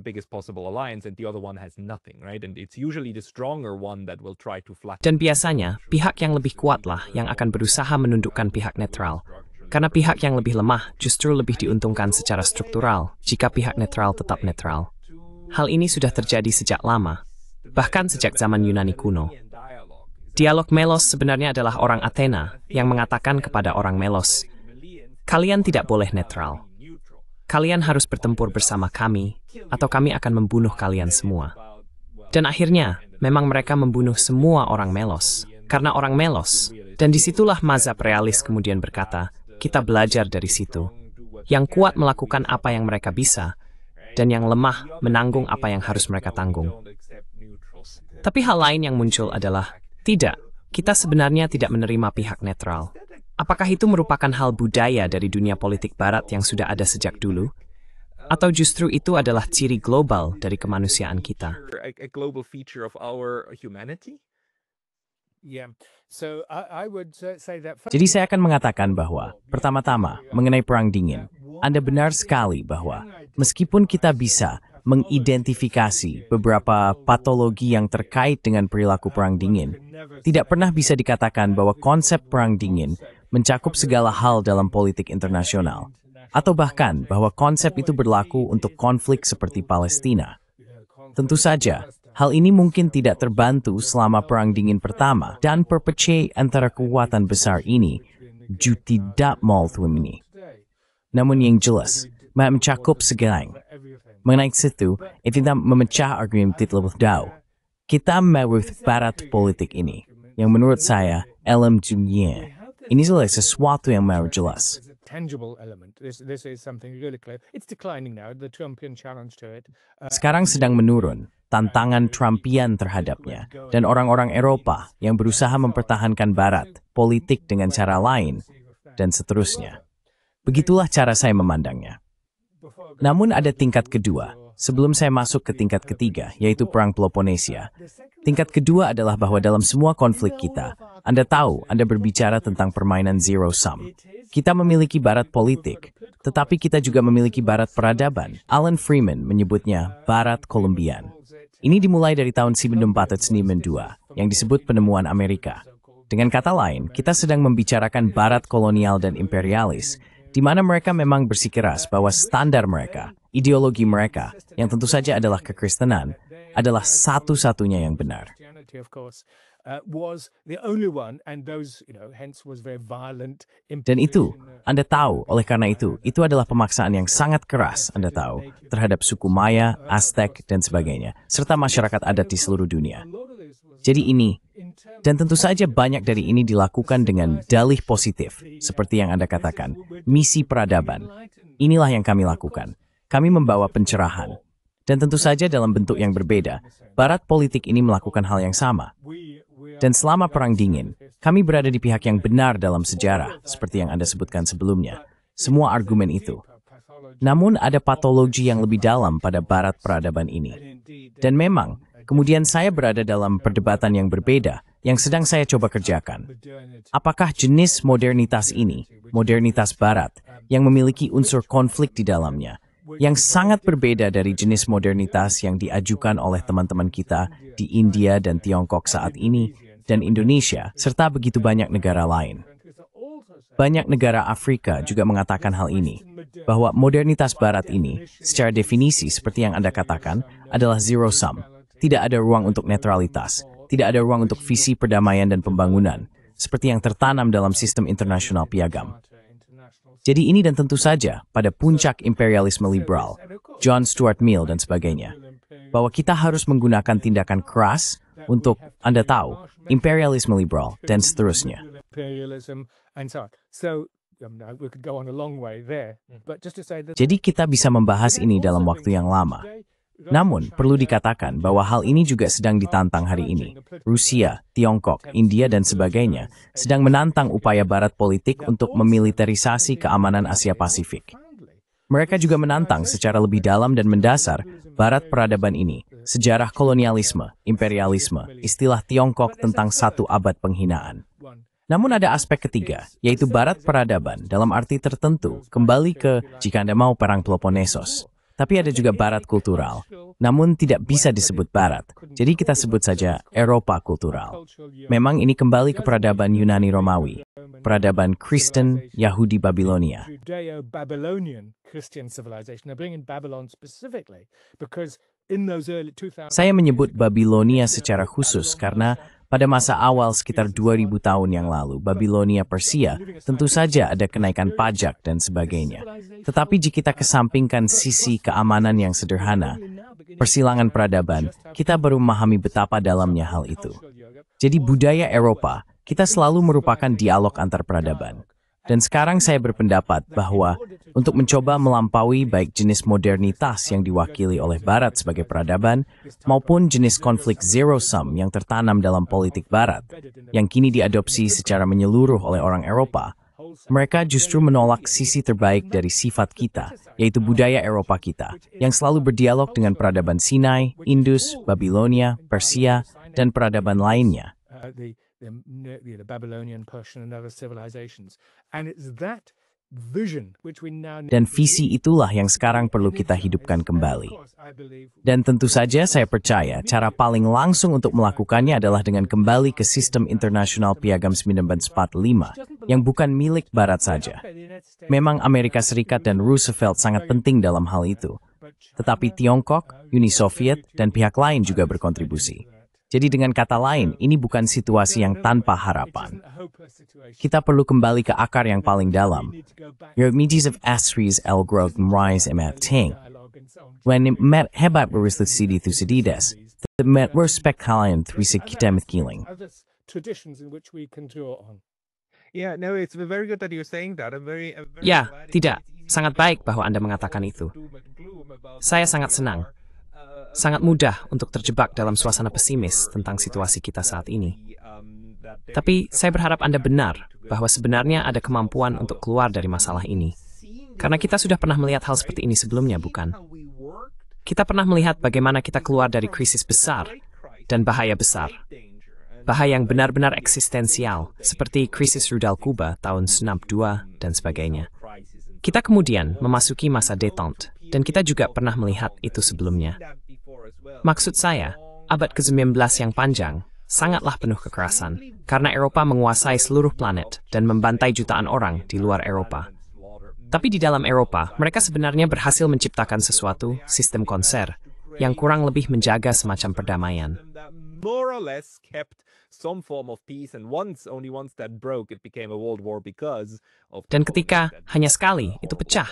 Dan biasanya, pihak yang lebih kuatlah yang akan berusaha menundukkan pihak netral. Karena pihak yang lebih lemah justru lebih diuntungkan secara struktural jika pihak netral tetap netral. Hal ini sudah terjadi sejak lama, bahkan sejak zaman Yunani kuno. Dialog Melos sebenarnya adalah orang Athena yang mengatakan kepada orang Melos, kalian tidak boleh netral. Kalian harus bertempur bersama kami, atau kami akan membunuh kalian semua. Dan akhirnya, memang mereka membunuh semua orang Melos, karena orang Melos. Dan disitulah mazhab realis kemudian berkata, kita belajar dari situ. Yang kuat melakukan apa yang mereka bisa, dan yang lemah menanggung apa yang harus mereka tanggung. Tapi hal lain yang muncul adalah, tidak, kita sebenarnya tidak menerima pihak netral. Apakah itu merupakan hal budaya dari dunia politik barat yang sudah ada sejak dulu? Atau justru itu adalah ciri global dari kemanusiaan kita? Jadi saya akan mengatakan bahwa, pertama-tama, mengenai Perang Dingin, Anda benar sekali bahwa, meskipun kita bisa mengidentifikasi beberapa patologi yang terkait dengan perilaku Perang Dingin, tidak pernah bisa dikatakan bahwa konsep Perang Dingin mencakup segala hal dalam politik internasional, atau bahkan bahwa konsep itu berlaku untuk konflik seperti Palestina. Tentu saja, hal ini mungkin tidak terbantu selama Perang Dingin pertama dan perpecahan antara kekuatan besar ini tidak ini. Namun yang jelas, mencakup segalanya. Mengenai situ, itu kita memecah argumen lebih jauh. Kita melihat barat politik ini, yang menurut saya, alam dunia. Ini adalah sesuatu yang mau jelas. Sekarang sedang menurun tantangan Trumpian terhadapnya, dan orang-orang Eropa yang berusaha mempertahankan barat, politik dengan cara lain, dan seterusnya. Begitulah cara saya memandangnya. Namun ada tingkat kedua, sebelum saya masuk ke tingkat ketiga, yaitu Perang Peloponnesia. Tingkat kedua adalah bahwa dalam semua konflik kita, Anda tahu, Anda berbicara tentang permainan zero sum. Kita memiliki barat politik, tetapi kita juga memiliki barat peradaban. Alan Freeman menyebutnya barat Kolumbian. Ini dimulai dari tahun 1492, yang disebut penemuan Amerika. Dengan kata lain, kita sedang membicarakan barat kolonial dan imperialis, di mana mereka memang bersikeras bahwa standar mereka, ideologi mereka, yang tentu saja adalah kekristenan, adalah satu-satunya yang benar. Dan itu, Anda tahu, oleh karena itu adalah pemaksaan yang sangat keras, Anda tahu, terhadap suku Maya, Aztec, dan sebagainya, serta masyarakat adat di seluruh dunia. Jadi ini, dan tentu saja banyak dari ini dilakukan dengan dalih positif, seperti yang Anda katakan, misi peradaban. Inilah yang kami lakukan. Kami membawa pencerahan. Dan tentu saja dalam bentuk yang berbeda, barat politik ini melakukan hal yang sama. Dan selama Perang Dingin, kami berada di pihak yang benar dalam sejarah, seperti yang Anda sebutkan sebelumnya. Semua argumen itu. Namun ada patologi yang lebih dalam pada barat peradaban ini. Dan memang, kemudian saya berada dalam perdebatan yang berbeda, yang sedang saya coba kerjakan. Apakah jenis modernitas ini, modernitas barat, yang memiliki unsur konflik di dalamnya, yang sangat berbeda dari jenis modernitas yang diajukan oleh teman-teman kita di India dan Tiongkok saat ini, dan Indonesia, serta begitu banyak negara lain. Banyak negara Afrika juga mengatakan hal ini, bahwa modernitas barat ini, secara definisi seperti yang Anda katakan, adalah zero sum. Tidak ada ruang untuk netralitas, tidak ada ruang untuk visi perdamaian dan pembangunan, seperti yang tertanam dalam sistem internasional piagam. Jadi ini dan tentu saja pada puncak imperialisme liberal, John Stuart Mill dan sebagainya, bahwa kita harus menggunakan tindakan keras untuk, Anda tahu, imperialisme liberal dan seterusnya. Jadi kita bisa membahas ini dalam waktu yang lama. Namun, perlu dikatakan bahwa hal ini juga sedang ditantang hari ini. Rusia, Tiongkok, India, dan sebagainya sedang menantang upaya Barat politik untuk memiliterisasi keamanan Asia Pasifik. Mereka juga menantang secara lebih dalam dan mendasar Barat peradaban ini, sejarah kolonialisme, imperialisme, istilah Tiongkok tentang satu abad penghinaan. Namun ada aspek ketiga, yaitu Barat peradaban dalam arti tertentu, kembali ke jika Anda mau perang Peloponnesos. Tapi ada juga Barat kultural, namun tidak bisa disebut Barat. Jadi kita sebut saja Eropa kultural. Memang ini kembali ke peradaban Yunani Romawi, peradaban Kristen, Yahudi Babilonia. Saya menyebut Babilonia secara khusus karena pada masa awal sekitar 2000 tahun yang lalu, Babilonia Persia tentu saja ada kenaikan pajak dan sebagainya. Tetapi jika kita kesampingkan sisi keamanan yang sederhana, persilangan peradaban, kita baru memahami betapa dalamnya hal itu. Jadi budaya Eropa, kita selalu merupakan dialog antar peradaban. Dan sekarang saya berpendapat bahwa untuk mencoba melampaui baik jenis modernitas yang diwakili oleh Barat sebagai peradaban, maupun jenis konflik zero-sum yang tertanam dalam politik Barat, yang kini diadopsi secara menyeluruh oleh orang Eropa, mereka justru menolak sisi terbaik dari sifat kita, yaitu budaya Eropa kita, yang selalu berdialog dengan peradaban Sinai, Indus, Babilonia, Persia, dan peradaban lainnya. The Babylonian, Persian, and other civilizations. And it's that vision which we now need. Dan visi itulah yang sekarang perlu kita hidupkan kembali. Dan tentu saja saya percaya cara paling langsung untuk melakukannya adalah dengan kembali ke sistem internasional Piagam 1945 yang bukan milik Barat saja. Memang Amerika Serikat dan Roosevelt sangat penting dalam hal itu. Tetapi Tiongkok, Uni Soviet, dan pihak lain juga berkontribusi. Jadi dengan kata lain, ini bukan situasi yang tanpa harapan. Kita perlu kembali ke akar yang paling dalam. Euremides of Astries Elgrog Mrais Emat Ting. When met hebat berislisidi Thucydides, the met respect kalian thrisik kita mitkiling. Yeah, no, it's very good that you're saying that. Ya, tidak. Sangat baik bahwa Anda mengatakan itu. Saya sangat senang. Sangat mudah untuk terjebak dalam suasana pesimis tentang situasi kita saat ini. Tapi saya berharap Anda benar bahwa sebenarnya ada kemampuan untuk keluar dari masalah ini. Karena kita sudah pernah melihat hal seperti ini sebelumnya, bukan? Kita pernah melihat bagaimana kita keluar dari krisis besar dan bahaya besar. Bahaya yang benar-benar eksistensial, seperti krisis rudal Kuba tahun 92 dan sebagainya. Kita kemudian memasuki masa détente, dan kita juga pernah melihat itu sebelumnya. Maksud saya, abad ke-19 yang panjang sangatlah penuh kekerasan karena Eropa menguasai seluruh planet dan membantai jutaan orang di luar Eropa. Tapi di dalam Eropa, mereka sebenarnya berhasil menciptakan sesuatu, sistem konser, yang kurang lebih menjaga semacam perdamaian. Dan ketika hanya sekali itu pecah,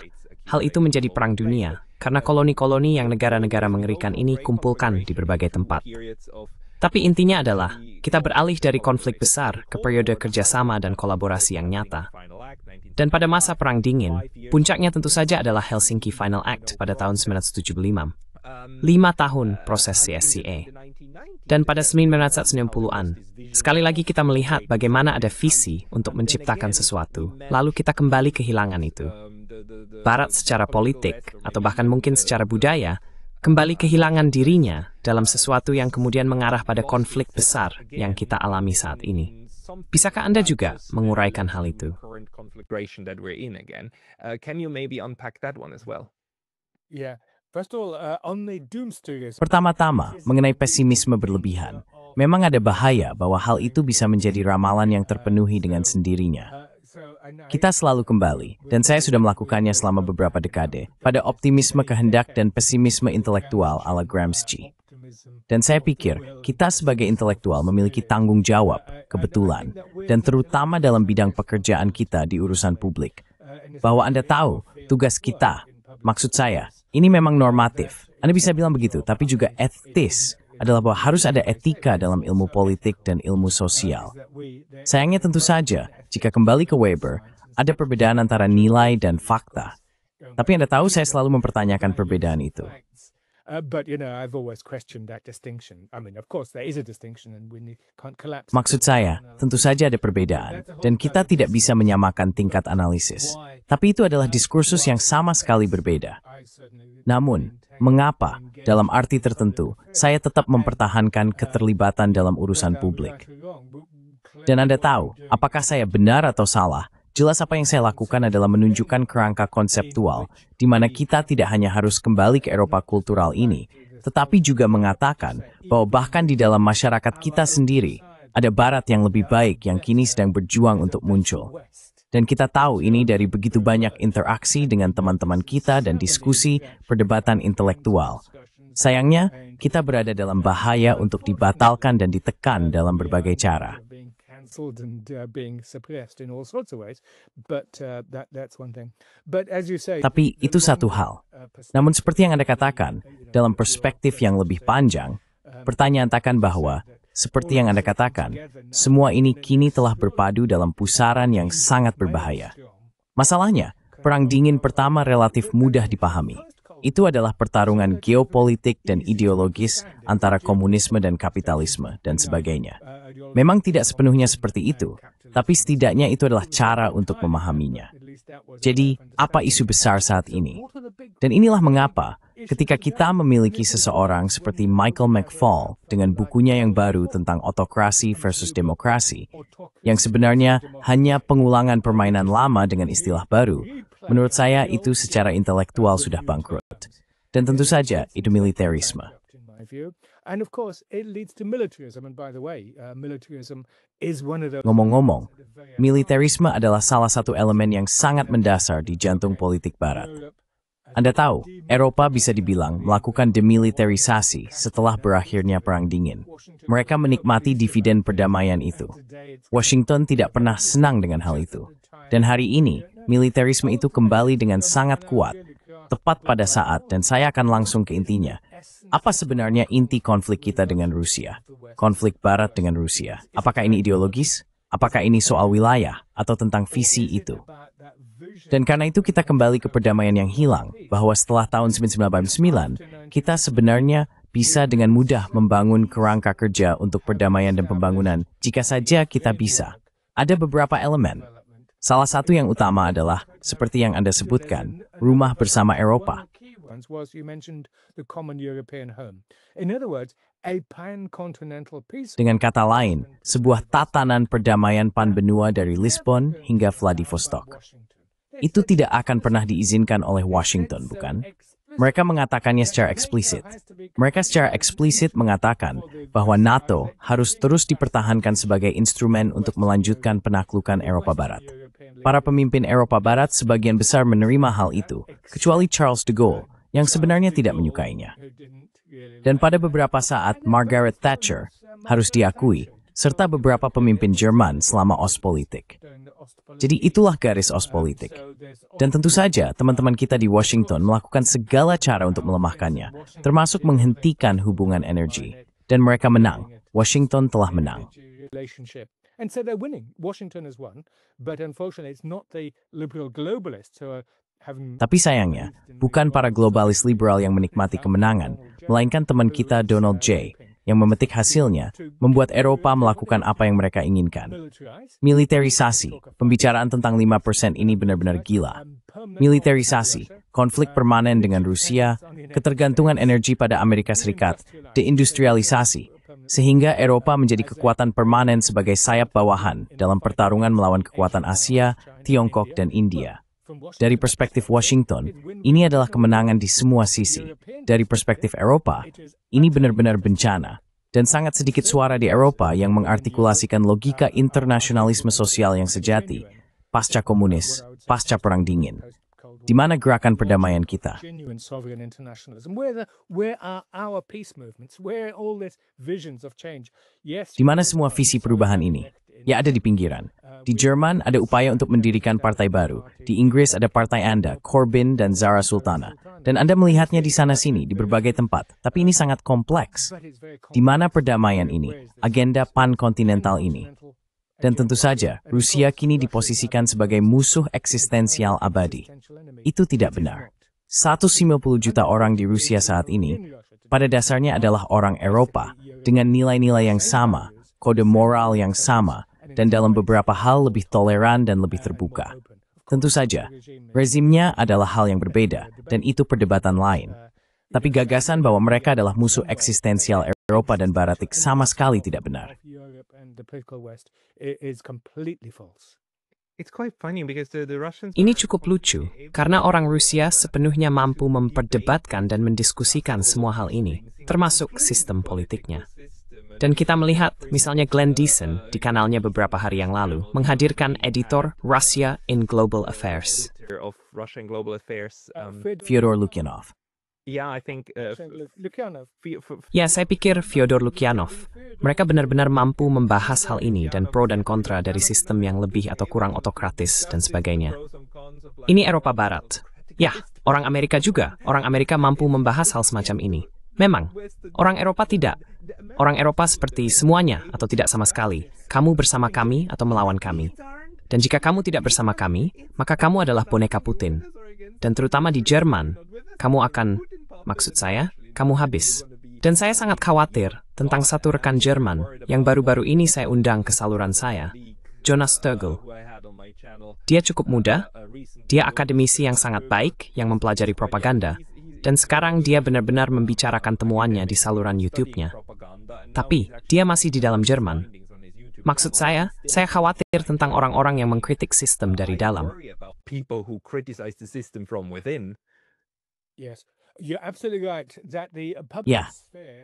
hal itu menjadi perang dunia, karena koloni-koloni yang negara-negara mengerikan ini kumpulkan di berbagai tempat. Tapi intinya adalah, kita beralih dari konflik besar ke periode kerjasama dan kolaborasi yang nyata. Dan pada masa Perang Dingin, puncaknya tentu saja adalah Helsinki Final Act pada tahun 1975. 5 tahun proses CSCA. Dan pada 1990-an, sekali lagi kita melihat bagaimana ada visi untuk menciptakan sesuatu, lalu kita kembali kehilangan itu. Barat secara politik, atau bahkan mungkin secara budaya, kembali kehilangan dirinya dalam sesuatu yang kemudian mengarah pada konflik besar yang kita alami saat ini. Bisakah Anda juga menguraikan hal itu? Pertama-tama, mengenai pesimisme berlebihan. Memang ada bahaya bahwa hal itu bisa menjadi ramalan yang terpenuhi dengan sendirinya. Kita selalu kembali, dan saya sudah melakukannya selama beberapa dekade, pada optimisme kehendak dan pesimisme intelektual ala Gramsci. Dan saya pikir, kita sebagai intelektual memiliki tanggung jawab, kebetulan, dan terutama dalam bidang pekerjaan kita di urusan publik, bahwa Anda tahu tugas kita. Maksud saya, ini memang normatif. Anda bisa bilang begitu, tapi juga etis adalah bahwa harus ada etika dalam ilmu politik dan ilmu sosial. Sayangnya tentu saja, jika kembali ke Weber, ada perbedaan antara nilai dan fakta. Tapi Anda tahu saya selalu mempertanyakan perbedaan itu. Maksud saya, tentu saja ada perbedaan, dan kita tidak bisa menyamakan tingkat analisis. Tapi itu adalah diskursus yang sama sekali berbeda. Namun, mengapa, dalam arti tertentu, saya tetap mempertahankan keterlibatan dalam urusan publik? Dan Anda tahu, apakah saya benar atau salah? Jelas apa yang saya lakukan adalah menunjukkan kerangka konseptual, di mana kita tidak hanya harus kembali ke Eropa kultural ini, tetapi juga mengatakan bahwa bahkan di dalam masyarakat kita sendiri, ada Barat yang lebih baik yang kini sedang berjuang untuk muncul. Dan kita tahu ini dari begitu banyak interaksi dengan teman-teman kita dan diskusi perdebatan intelektual. Sayangnya, kita berada dalam bahaya untuk dibatalkan dan ditekan dalam berbagai cara. Tapi itu satu hal. Namun seperti yang Anda katakan, dalam perspektif yang lebih panjang, pertanyaan takkan bahwa, seperti yang Anda katakan, semua ini kini telah berpadu dalam pusaran yang sangat berbahaya. Masalahnya, Perang Dingin pertama relatif mudah dipahami. Itu adalah pertarungan geopolitik dan ideologis antara komunisme dan kapitalisme dan sebagainya. Memang tidak sepenuhnya seperti itu, tapi setidaknya itu adalah cara untuk memahaminya. Jadi, apa isu besar saat ini? Dan inilah mengapa, ketika kita memiliki seseorang seperti Michael McFaul dengan bukunya yang baru tentang otokrasi versus demokrasi, yang sebenarnya hanya pengulangan permainan lama dengan istilah baru, menurut saya itu secara intelektual sudah bangkrut. Dan tentu saja itu militerisme. Ngomong-ngomong, militerisme adalah salah satu elemen yang sangat mendasar di jantung politik Barat. Anda tahu, Eropa bisa dibilang melakukan demilitarisasi setelah berakhirnya Perang Dingin. Mereka menikmati dividen perdamaian itu. Washington tidak pernah senang dengan hal itu. Dan hari ini, militerisme itu kembali dengan sangat kuat, tepat pada saat, dan saya akan langsung ke intinya. Apa sebenarnya inti konflik kita dengan Rusia? Konflik Barat dengan Rusia. Apakah ini ideologis? Apakah ini soal wilayah? Atau tentang visi itu? Dan karena itu kita kembali ke perdamaian yang hilang, bahwa setelah tahun 1989, kita sebenarnya bisa dengan mudah membangun kerangka kerja untuk perdamaian dan pembangunan, jika saja kita bisa. Ada beberapa elemen. Salah satu yang utama adalah, seperti yang Anda sebutkan, rumah bersama Eropa. Dengan kata lain, sebuah tatanan perdamaian panbenua dari Lisbon hingga Vladivostok. Itu tidak akan pernah diizinkan oleh Washington, bukan? Mereka mengatakannya secara eksplisit. Mereka secara eksplisit mengatakan bahwa NATO harus terus dipertahankan sebagai instrumen untuk melanjutkan penaklukan Eropa Barat. Para pemimpin Eropa Barat sebagian besar menerima hal itu, kecuali Charles de Gaulle, yang sebenarnya tidak menyukainya. Dan pada beberapa saat, Margaret Thatcher harus diakui, serta beberapa pemimpin Jerman selama Ostpolitik. Jadi itulah garis Ostpolitik. Dan tentu saja, teman-teman kita di Washington melakukan segala cara untuk melemahkannya, termasuk menghentikan hubungan energi. Dan mereka menang. Washington telah menang. And so they're winning. Washington has won, but unfortunately it's not the liberal globalists who are having... Tapi sayangnya, bukan para globalis liberal yang menikmati kemenangan, melainkan teman kita Donald J. yang memetik hasilnya, membuat Eropa melakukan apa yang mereka inginkan. Militerisasi, pembicaraan tentang 5% ini benar-benar gila. Militerisasi, konflik permanen dengan Rusia, ketergantungan energi pada Amerika Serikat, deindustrialisasi, sehingga Eropa menjadi kekuatan permanen sebagai sayap bawahan dalam pertarungan melawan kekuatan Asia, Tiongkok, dan India. Dari perspektif Washington, ini adalah kemenangan di semua sisi. Dari perspektif Eropa, ini benar-benar bencana. Dan sangat sedikit suara di Eropa yang mengartikulasikan logika internasionalisme sosial yang sejati, pasca komunis, pasca Perang Dingin. Di mana gerakan perdamaian kita? Genuine sovereign internationalism. Where are our peace movements? Where are all these visions of change? Yes. Di mana semua visi perubahan ini? Ya ada di pinggiran. Di Jerman ada upaya untuk mendirikan partai baru. Di Inggris ada partai Anda, Corbyn dan Zara Sultana. Dan Anda melihatnya di sana-sini, di berbagai tempat. Tapi ini sangat kompleks. Di mana perdamaian ini? Agenda pankontinental ini? Dan tentu saja, Rusia kini diposisikan sebagai musuh eksistensial abadi. Itu tidak benar. 150 juta orang di Rusia saat ini, pada dasarnya adalah orang Eropa, dengan nilai-nilai yang sama, kode moral yang sama, dan dalam beberapa hal lebih toleran dan lebih terbuka. Tentu saja, rezimnya adalah hal yang berbeda, dan itu perdebatan lain. Tapi gagasan bahwa mereka adalah musuh eksistensial Eropa dan Baratik sama sekali tidak benar. Ini cukup lucu, karena orang Rusia sepenuhnya mampu memperdebatkan dan mendiskusikan semua hal ini, termasuk sistem politiknya. Dan kita melihat, misalnya Glenn Deason di kanalnya beberapa hari yang lalu, menghadirkan editor Russia in Global Affairs. Fyodor Lukyanov. Ya, saya pikir Fyodor Lukyanov. Mereka benar-benar mampu membahas hal ini dan pro dan kontra dari sistem yang lebih atau kurang otokratis dan sebagainya. Ini Eropa Barat. Ya, orang Amerika juga. Orang Amerika mampu membahas hal semacam ini. Memang, orang Eropa tidak. Orang Eropa seperti semuanya atau tidak sama sekali. Kamu bersama kami atau melawan kami. Dan jika kamu tidak bersama kami, maka kamu adalah boneka Putin. Dan terutama di Jerman, kamu akan, maksud saya, kamu habis. Dan saya sangat khawatir tentang satu rekan Jerman yang baru-baru ini saya undang ke saluran saya, Jonas Stögel. Dia cukup muda, dia akademisi yang sangat baik yang mempelajari propaganda, dan sekarang dia benar-benar membicarakan temuannya di saluran YouTube-nya. Tapi, dia masih di dalam Jerman. Maksud saya khawatir tentang orang-orang yang mengkritik sistem dari dalam. Ya,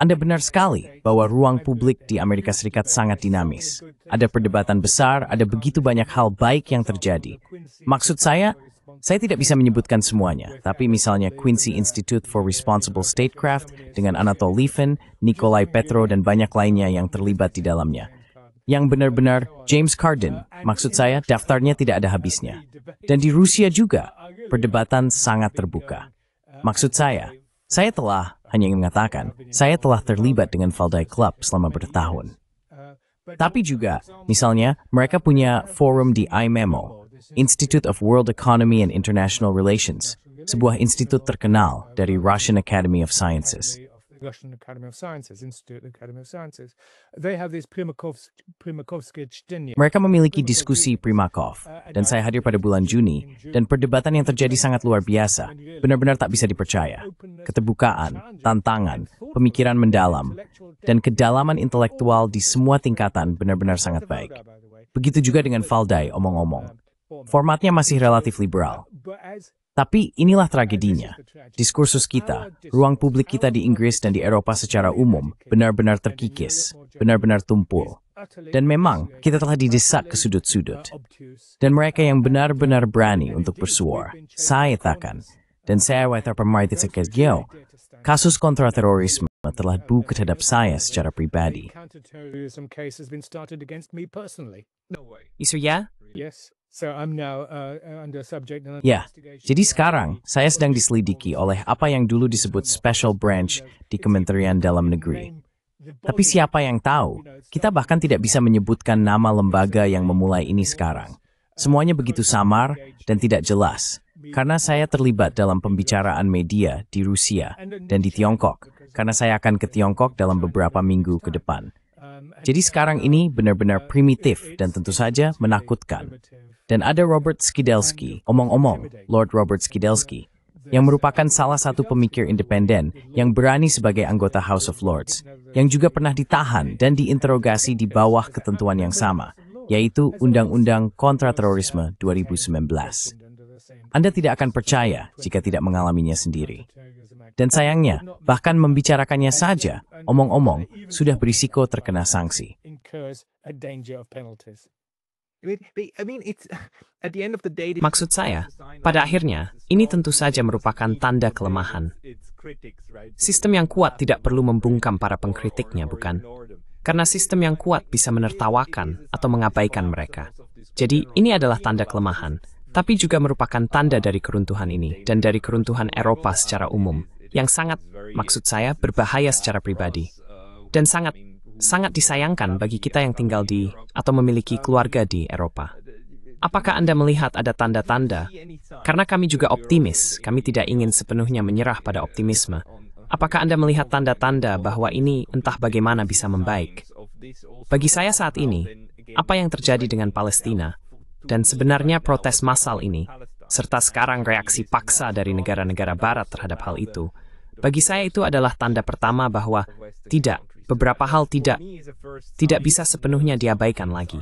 Anda benar sekali bahwa ruang publik di Amerika Serikat sangat dinamis. Ada perdebatan besar, ada begitu banyak hal baik yang terjadi. Maksud saya tidak bisa menyebutkan semuanya, tapi misalnya Quincy Institute for Responsible Statecraft dengan Anatol Lieven, Nikolai Petro, dan banyak lainnya yang terlibat di dalamnya. Yang benar-benar James Corden, maksud saya daftarnya tidak ada habisnya. Dan di Rusia juga, perdebatan sangat terbuka. Maksud saya telah, hanya ingin mengatakan, saya telah terlibat dengan Valdai Club selama bertahun. Tapi juga, misalnya, mereka punya forum di IMEMO, Institute of World Economy and International Relations, sebuah institut terkenal dari Russian Academy of Sciences. Mereka memiliki diskusi Primakov, dan saya hadir pada bulan Juni, dan perdebatan yang terjadi sangat luar biasa, benar-benar tak bisa dipercaya. Keterbukaan, tantangan, pemikiran mendalam, dan kedalaman intelektual di semua tingkatan benar-benar sangat baik. Begitu juga dengan Valdai, omong-omong. Formatnya masih relatif liberal. Tapi inilah tragedinya. Diskursus kita, ruang publik kita di Inggris dan di Eropa secara umum, benar-benar terkikis, benar-benar tumpul. Dan memang, kita telah didesak ke sudut-sudut. Dan mereka yang benar-benar berani untuk bersuara, saya takkan. Dan saya wajar pemerintah sekejap, kasus kontraterorisme telah buka terhadap saya secara pribadi. Isu ya? Ya, jadi sekarang saya sedang diselidiki oleh apa yang dulu disebut Special Branch di Kementerian Dalam Negeri. Tapi siapa yang tahu, kita bahkan tidak bisa menyebutkan nama lembaga yang memulai ini sekarang. Semuanya begitu samar dan tidak jelas, karena saya terlibat dalam pembicaraan media di Rusia dan di Tiongkok, karena saya akan ke Tiongkok dalam beberapa minggu ke depan. Jadi sekarang ini benar-benar primitif dan tentu saja menakutkan. Dan ada Robert Skidelsky, omong-omong, Lord Robert Skidelsky, yang merupakan salah satu pemikir independen yang berani sebagai anggota House of Lords, yang juga pernah ditahan dan diinterogasi di bawah ketentuan yang sama, yaitu Undang-Undang Kontraterorisme 2019. Anda tidak akan percaya jika tidak mengalaminya sendiri. Dan sayangnya, bahkan membicarakannya saja, omong-omong, sudah berisiko terkena sanksi. Maksud saya, pada akhirnya, ini tentu saja merupakan tanda kelemahan. Sistem yang kuat tidak perlu membungkam para pengkritiknya, bukan? Karena sistem yang kuat bisa menertawakan atau mengabaikan mereka. Jadi, ini adalah tanda kelemahan, tapi juga merupakan tanda dari keruntuhan ini dan dari keruntuhan Eropa secara umum, yang sangat, maksud saya, berbahaya secara pribadi. Dan sangat disayangkan bagi kita yang tinggal di atau memiliki keluarga di Eropa. Apakah Anda melihat ada tanda-tanda? Karena kami juga optimis, kami tidak ingin sepenuhnya menyerah pada optimisme. Apakah Anda melihat tanda-tanda bahwa ini entah bagaimana bisa membaik? Bagi saya saat ini, apa yang terjadi dengan Palestina, dan sebenarnya protes massal ini, serta sekarang reaksi paksa dari negara-negara barat terhadap hal itu, bagi saya itu adalah tanda pertama bahwa beberapa hal tidak bisa sepenuhnya diabaikan lagi.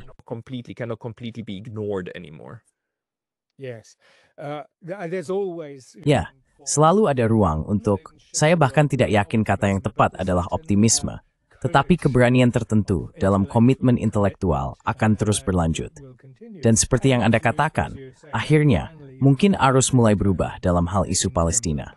Ya, selalu ada ruang untuk, saya bahkan tidak yakin kata yang tepat adalah optimisme, tetapi keberanian tertentu dalam komitmen intelektual akan terus berlanjut. Dan seperti yang Anda katakan, akhirnya, mungkin arus mulai berubah dalam hal isu Palestina.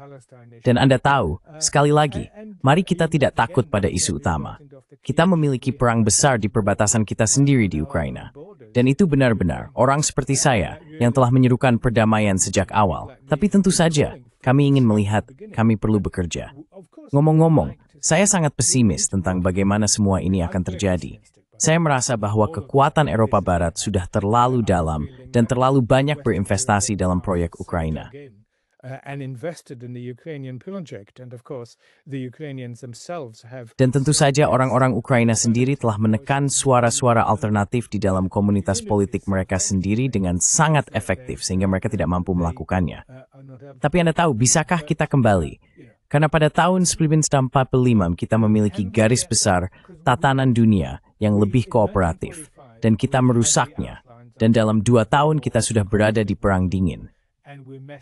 Dan Anda tahu, sekali lagi, mari kita tidak takut pada isu utama. Kita memiliki perang besar di perbatasan kita sendiri di Ukraina. Dan itu benar-benar orang seperti saya yang telah menyerukan perdamaian sejak awal. Tapi tentu saja, kami ingin melihat, kami perlu bekerja. Ngomong-ngomong, saya sangat pesimis tentang bagaimana semua ini akan terjadi. Saya merasa bahwa kekuatan Eropa Barat sudah terlalu dalam dan terlalu banyak berinvestasi dalam proyek Ukraina. Dan tentu saja orang-orang Ukraina sendiri telah menekan suara-suara alternatif di dalam komunitas politik mereka sendiri dengan sangat efektif sehingga mereka tidak mampu melakukannya. Tapi Anda tahu, bisakah kita kembali? Karena pada tahun 1945 kita memiliki garis besar tatanan dunia yang lebih kooperatif, dan kita merusaknya, dan dalam 2 tahun kita sudah berada di Perang Dingin.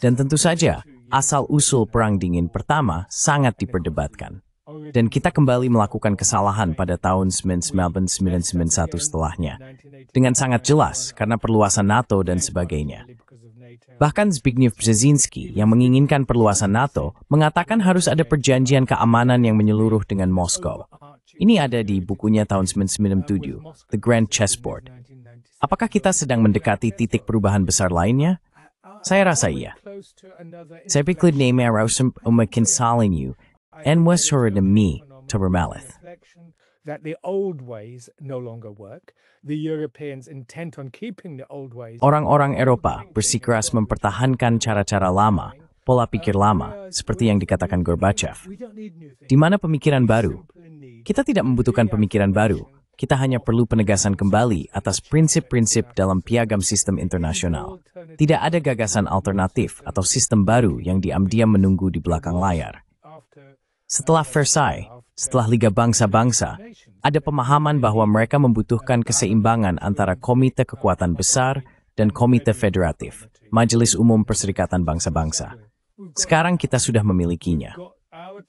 Dan tentu saja, asal-usul Perang Dingin pertama sangat diperdebatkan. Dan kita kembali melakukan kesalahan pada tahun 1991 setelahnya, dengan sangat jelas karena perluasan NATO dan sebagainya. Bahkan Zbigniew Brzezinski yang menginginkan perluasan NATO mengatakan harus ada perjanjian keamanan yang menyeluruh dengan Moskow. Ini ada di bukunya tahun 1997, The Grand Chessboard. Apakah kita sedang mendekati titik perubahan besar lainnya? Saya rasa iya. Saya pikir name Rausum Umakinsalinu, and was me to Ramalith. That the old ways no longer work. The Europeans intent on keeping the old ways. Orang-orang Eropa bersikeras mempertahankan cara-cara lama, pola pikir lama, seperti yang dikatakan Gorbachev. Di mana pemikiran baru? Kita tidak membutuhkan pemikiran baru. Kita hanya perlu penegasan kembali atas prinsip-prinsip dalam piagam sistem internasional. Tidak ada gagasan alternatif atau sistem baru yang diam-diam menunggu di belakang layar. Setelah Versailles, setelah Liga Bangsa-Bangsa, ada pemahaman bahwa mereka membutuhkan keseimbangan antara Komite Kekuatan Besar dan Komite Federatif, Majelis Umum Perserikatan Bangsa-Bangsa. Sekarang kita sudah memilikinya.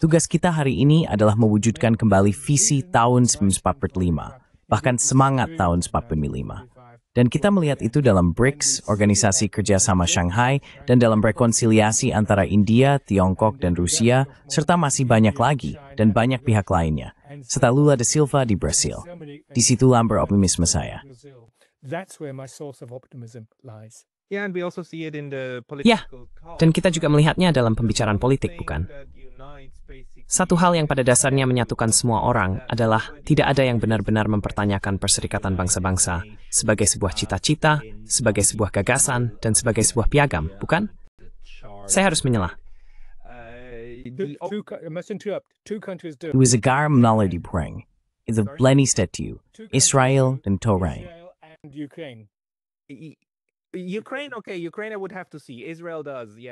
Tugas kita hari ini adalah mewujudkan kembali visi tahun 1945, bahkan semangat tahun 1945. Dan kita melihat itu dalam BRICS, Organisasi Kerjasama Shanghai, dan dalam rekonsiliasi antara India, Tiongkok, dan Rusia, serta masih banyak lagi, dan banyak pihak lainnya, serta Lula da Silva di Brasil. Di situ lamber optimisme saya. Ya, dan kita juga melihatnya dalam pembicaraan politik, bukan? Satu hal yang pada dasarnya menyatukan semua orang adalah tidak ada yang benar-benar mempertanyakan Perserikatan Bangsa-Bangsa sebagai sebuah cita-cita, sebagai sebuah gagasan, dan sebagai sebuah piagam, bukan? Saya harus menyelah. Uizagar menaladi perang. Itu Bleni Statu, Israel dan Torain.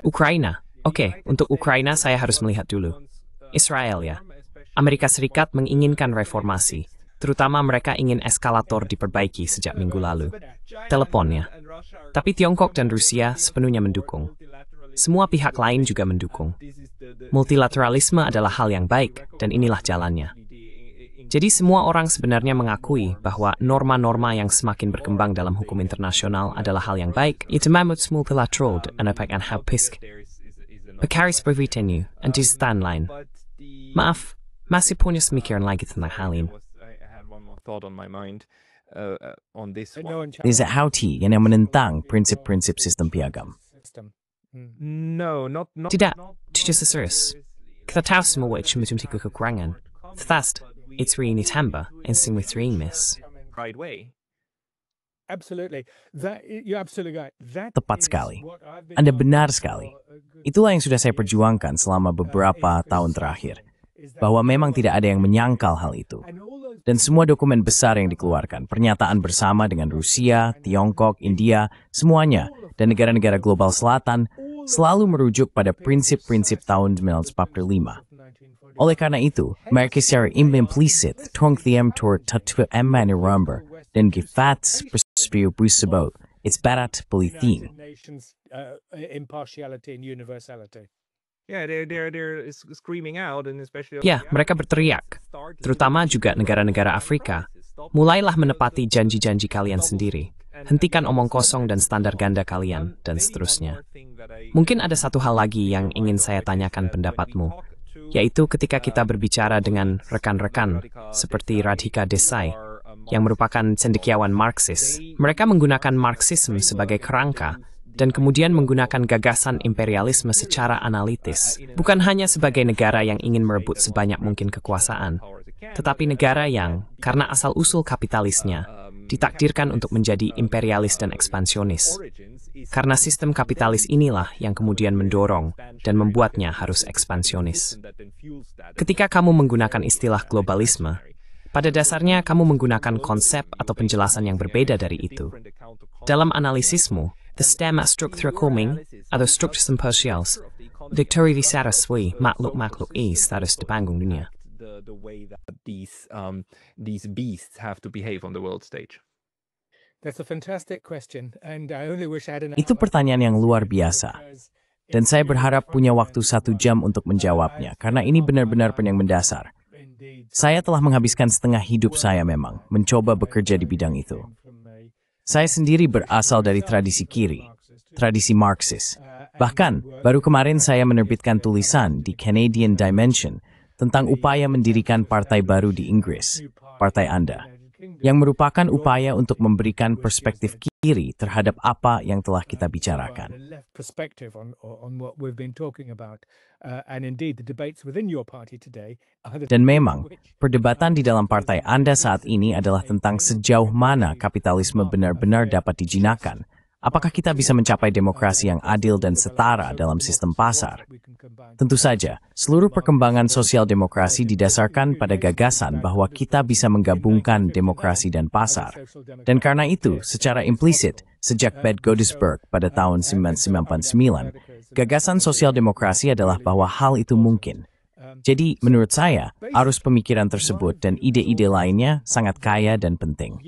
Ukraina. Oke, untuk Ukraina saya harus melihat dulu. Israel ya. Amerika Serikat menginginkan reformasi, terutama mereka ingin eskalator diperbaiki sejak minggu lalu. Teleponnya. Tapi Tiongkok dan Rusia sepenuhnya mendukung. Semua pihak lain juga mendukung. Multilateralisme adalah hal yang baik, dan inilah jalannya. Jadi semua orang sebenarnya mengakui bahwa norma-norma yang semakin berkembang dalam hukum internasional adalah hal yang baik. Itu memang multilateral dan akan pisk. Perkara seperti itu, dan di stand lain. Maaf, masih punya pemikiran lagi tentang hal ini. Riza Houti yang menentang prinsip-prinsip sistem piagam. Tidak, tidak serius. Kita tahu semua itu memiliki kekurangan. Tetapi, it's really tambah, insting with miss. Right way. Absolutely. You're absolutely right. Tepat sekali. Anda benar sekali. Itulah yang sudah saya perjuangkan selama beberapa tahun terakhir. Bahwa memang tidak ada yang menyangkal hal itu. Dan semua dokumen besar yang dikeluarkan, pernyataan bersama dengan Rusia, Tiongkok, India, semuanya, dan negara-negara global selatan, selalu merujuk pada prinsip-prinsip tahun 1945. Oleh karena itu, mereka secara implisit tongthiam tor tatwa emani rumber dan gifats perspiu sebut it's barat politin. Impartiality and universality. Yeah, they're screaming out, and especially. Ya, mereka berteriak, terutama juga negara-negara Afrika. Mulailah menepati janji-janji kalian sendiri. Hentikan omong kosong dan standar ganda kalian, dan seterusnya. Mungkin ada satu hal lagi yang ingin saya tanyakan pendapatmu, yaitu ketika kita berbicara dengan rekan-rekan seperti Radhika Desai, yang merupakan cendekiawan Marxis. Mereka menggunakan Marxisme sebagai kerangka, dan kemudian menggunakan gagasan imperialisme secara analitis, bukan hanya sebagai negara yang ingin merebut sebanyak mungkin kekuasaan, tetapi negara yang, karena asal-usul kapitalisnya, ditakdirkan untuk menjadi imperialis dan ekspansionis. Karena sistem kapitalis inilah yang kemudian mendorong dan membuatnya harus ekspansionis. Ketika kamu menggunakan istilah globalisme, pada dasarnya kamu menggunakan konsep atau penjelasan yang berbeda dari itu. Dalam analisismu, the stem strukturkoming atau struktur symposials, diktori visaraswi makhluk-makhluk status di panggung dunia. The way that these beasts have to behave on the world stage. That's a fantastic question, and I only wish I had an Itu pertanyaan yang luar biasa. Dan saya berharap punya waktu 1 jam untuk menjawabnya, karena ini benar-benar yang mendasar. Saya telah menghabiskan setengah hidup saya memang, mencoba bekerja di bidang itu. Saya sendiri berasal dari tradisi kiri, tradisi Marxis. Bahkan, baru kemarin saya menerbitkan tulisan di Canadian Dimension tentang upaya mendirikan partai baru di Inggris, partai Anda, yang merupakan upaya untuk memberikan perspektif kiri terhadap apa yang telah kita bicarakan. Dan memang, perdebatan di dalam partai Anda saat ini adalah tentang sejauh mana kapitalisme benar-benar dapat dijinakan. Apakah kita bisa mencapai demokrasi yang adil dan setara dalam sistem pasar? Tentu saja, seluruh perkembangan sosial demokrasi didasarkan pada gagasan bahwa kita bisa menggabungkan demokrasi dan pasar. Dan karena itu, secara implisit, sejak Bed Godesberg pada tahun 1999, gagasan sosial demokrasi adalah bahwa hal itu mungkin. Jadi, menurut saya, arus pemikiran tersebut dan ide-ide lainnya sangat kaya dan penting.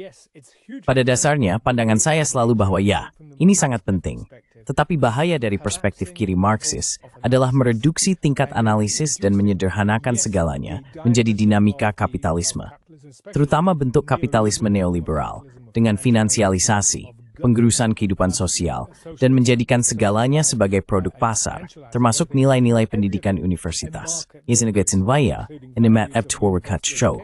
Pada dasarnya, pandangan saya selalu bahwa ya, ini sangat penting. Tetapi bahaya dari perspektif kiri Marxis adalah mereduksi tingkat analisis dan menyederhanakan segalanya menjadi dinamika kapitalisme. Terutama bentuk kapitalisme neoliberal, dengan finansialisasi, penggerusan kehidupan sosial, dan menjadikan segalanya sebagai produk pasar, termasuk nilai-nilai pendidikan universitas. Isn't via and emat toward show.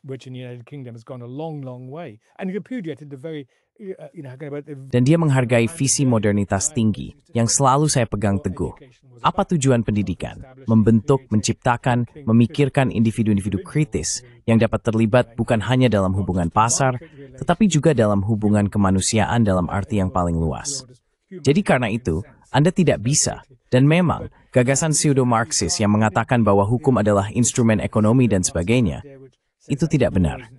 Which in the United Kingdom has gone a long, long way. And repudiated the very, Dan dia menghargai visi modernitas tinggi yang selalu saya pegang teguh. Apa tujuan pendidikan? Membentuk, menciptakan, memikirkan individu-individu kritis yang dapat terlibat bukan hanya dalam hubungan pasar, tetapi juga dalam hubungan kemanusiaan dalam arti yang paling luas. Jadi karena itu, Anda tidak bisa, dan memang, gagasan pseudo-Marxis yang mengatakan bahwa hukum adalah instrumen ekonomi dan sebagainya, itu tidak benar.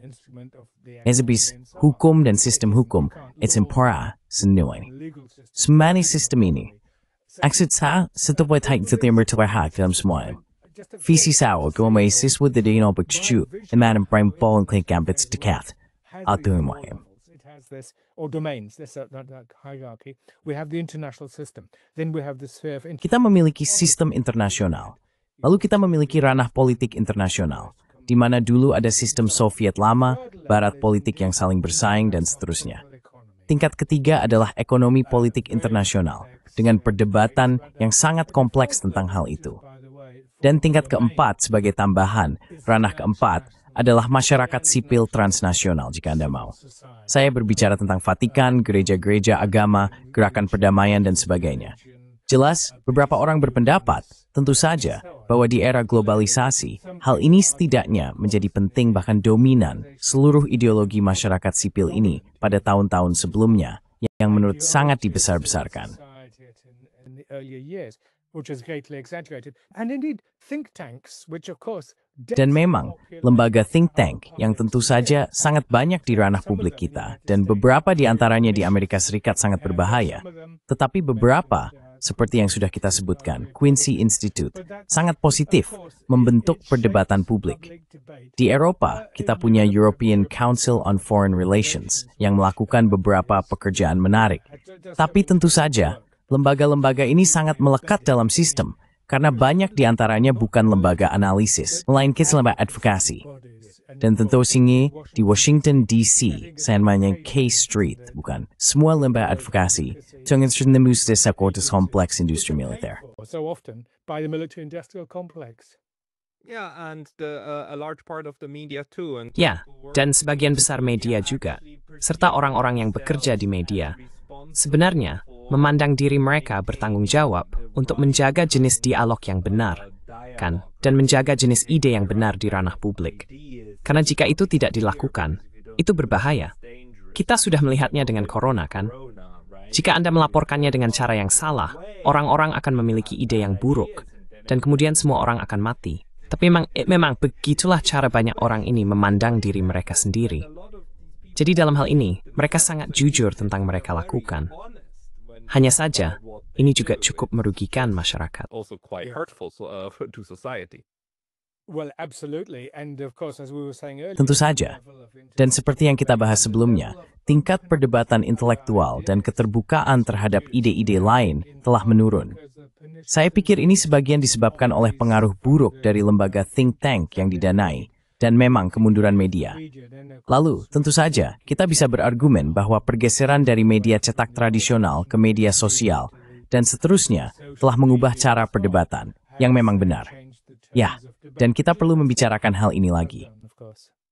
Ezebis, hukum dan sistem hukum, it's impora, senuai. Semani sistem ini. Maksud saya, setiap taik setiap berterhak dalam semua. Visi saya, gua may siswa dari nobek cu, emanam prime ball and click gambits dekat. Atuhin wahim. or domains, there's that hierarchy. We have the international system. Then we have the sphere of Kita memiliki sistem internasional. Lalu kita memiliki ranah politik internasional. di mana dulu ada sistem Soviet lama, barat politik yang saling bersaing, dan seterusnya. Tingkat ketiga adalah ekonomi politik internasional, dengan perdebatan yang sangat kompleks tentang hal itu. Dan tingkat keempat sebagai tambahan, ranah keempat, adalah masyarakat sipil transnasional jika Anda mau. Saya berbicara tentang Vatikan, gereja-gereja agama, gerakan perdamaian, dan sebagainya. Jelas, beberapa orang berpendapat, tentu saja, bahwa di era globalisasi, hal ini setidaknya menjadi penting bahkan dominan seluruh ideologi masyarakat sipil ini pada tahun-tahun sebelumnya, yang menurut sangat dibesar-besarkan. Dan memang, lembaga think tank yang tentu saja sangat banyak di ranah publik kita, dan beberapa di antaranya di Amerika Serikat sangat berbahaya, tetapi beberapa, seperti yang sudah kita sebutkan, Quincy Institute, sangat positif membentuk perdebatan publik. Di Eropa, kita punya European Council on Foreign Relations yang melakukan beberapa pekerjaan menarik. Tapi tentu saja, lembaga-lembaga ini sangat melekat dalam sistem, karena banyak di antaranya bukan lembaga analisis, melainkan lembaga advokasi. Dan tentu sini di Washington DC, saya namanya K Street, bukan. Semua lembaga advokasi, tengah tembus di sektor kompleks industri militer. So often by the military-industrial complex. Yeah, and a large part of the media too. And Ya, dan sebagian besar media juga, serta orang-orang yang bekerja di media, sebenarnya memandang diri mereka bertanggung jawab untuk menjaga jenis dialog yang benar, kan? Dan menjaga jenis ide yang benar di ranah publik. Karena jika itu tidak dilakukan, itu berbahaya. Kita sudah melihatnya dengan corona, kan? Jika Anda melaporkannya dengan cara yang salah, orang-orang akan memiliki ide yang buruk, dan kemudian semua orang akan mati. Tapi memang begitulah cara banyak orang ini memandang diri mereka sendiri. Jadi dalam hal ini, mereka sangat jujur tentang mereka lakukan. Hanya saja, ini juga cukup merugikan masyarakat. also quite hurtful to society. Well, absolutely. And of course, as we were saying earlier, Tentu saja. Dan seperti yang kita bahas sebelumnya, tingkat perdebatan intelektual dan keterbukaan terhadap ide-ide lain telah menurun. Saya pikir ini sebagian disebabkan oleh pengaruh buruk dari lembaga think tank yang didanai, dan memang kemunduran media. Lalu, tentu saja, kita bisa berargumen bahwa pergeseran dari media cetak tradisional ke media sosial, dan seterusnya, telah mengubah cara perdebatan, yang memang benar. Ya, dan kita perlu membicarakan hal ini lagi.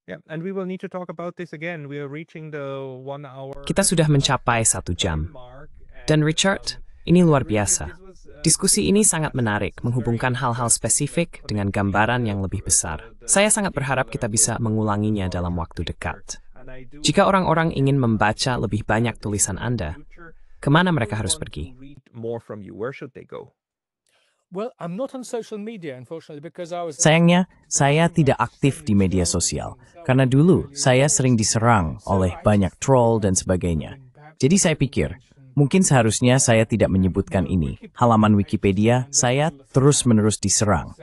Yeah, and we will need to talk about this again. We are reaching the 1 hour. Kita sudah mencapai 1 jam. Dan Richard, ini luar biasa. Diskusi ini sangat menarik, menghubungkan hal-hal spesifik dengan gambaran yang lebih besar. Saya sangat berharap kita bisa mengulanginya dalam waktu dekat. Jika orang-orang ingin membaca lebih banyak tulisan Anda, kemana mereka harus pergi? More from you. Where should they go? well, I'm not on social media, unfortunately, because I was. Sayangnya, saya tidak aktif di media sosial, karena dulu saya sering diserang oleh banyak troll dan sebagainya. Jadi saya pikir, mungkin seharusnya saya tidak menyebutkan ini. Halaman Wikipedia, saya terus-menerus diserang.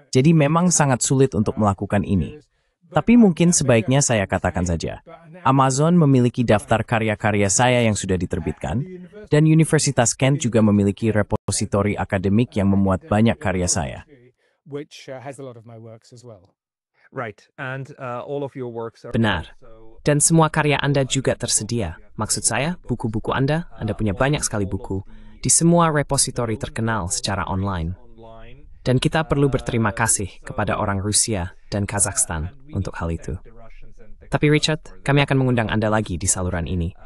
Jadi memang sangat sulit untuk melakukan ini. Tapi mungkin sebaiknya saya katakan saja, Amazon memiliki daftar karya-karya saya yang sudah diterbitkan, dan Universitas Kent juga memiliki repositori akademik yang memuat banyak karya saya. Right, and all of your works are Benar. Dan semua karya Anda juga tersedia. Maksud saya, buku-buku Anda punya banyak sekali buku, di semua repositori terkenal secara online. Dan kita perlu berterima kasih kepada orang Rusia dan Kazakhstan untuk hal itu. Tapi Richard, kami akan mengundang Anda lagi di saluran ini.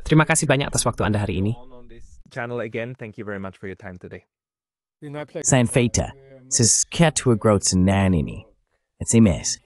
Terima kasih banyak atas waktu Anda hari ini. channel again. Thank you very much for your time today. Sain feita, siz ket hua grootsen nan ini. Het is imes.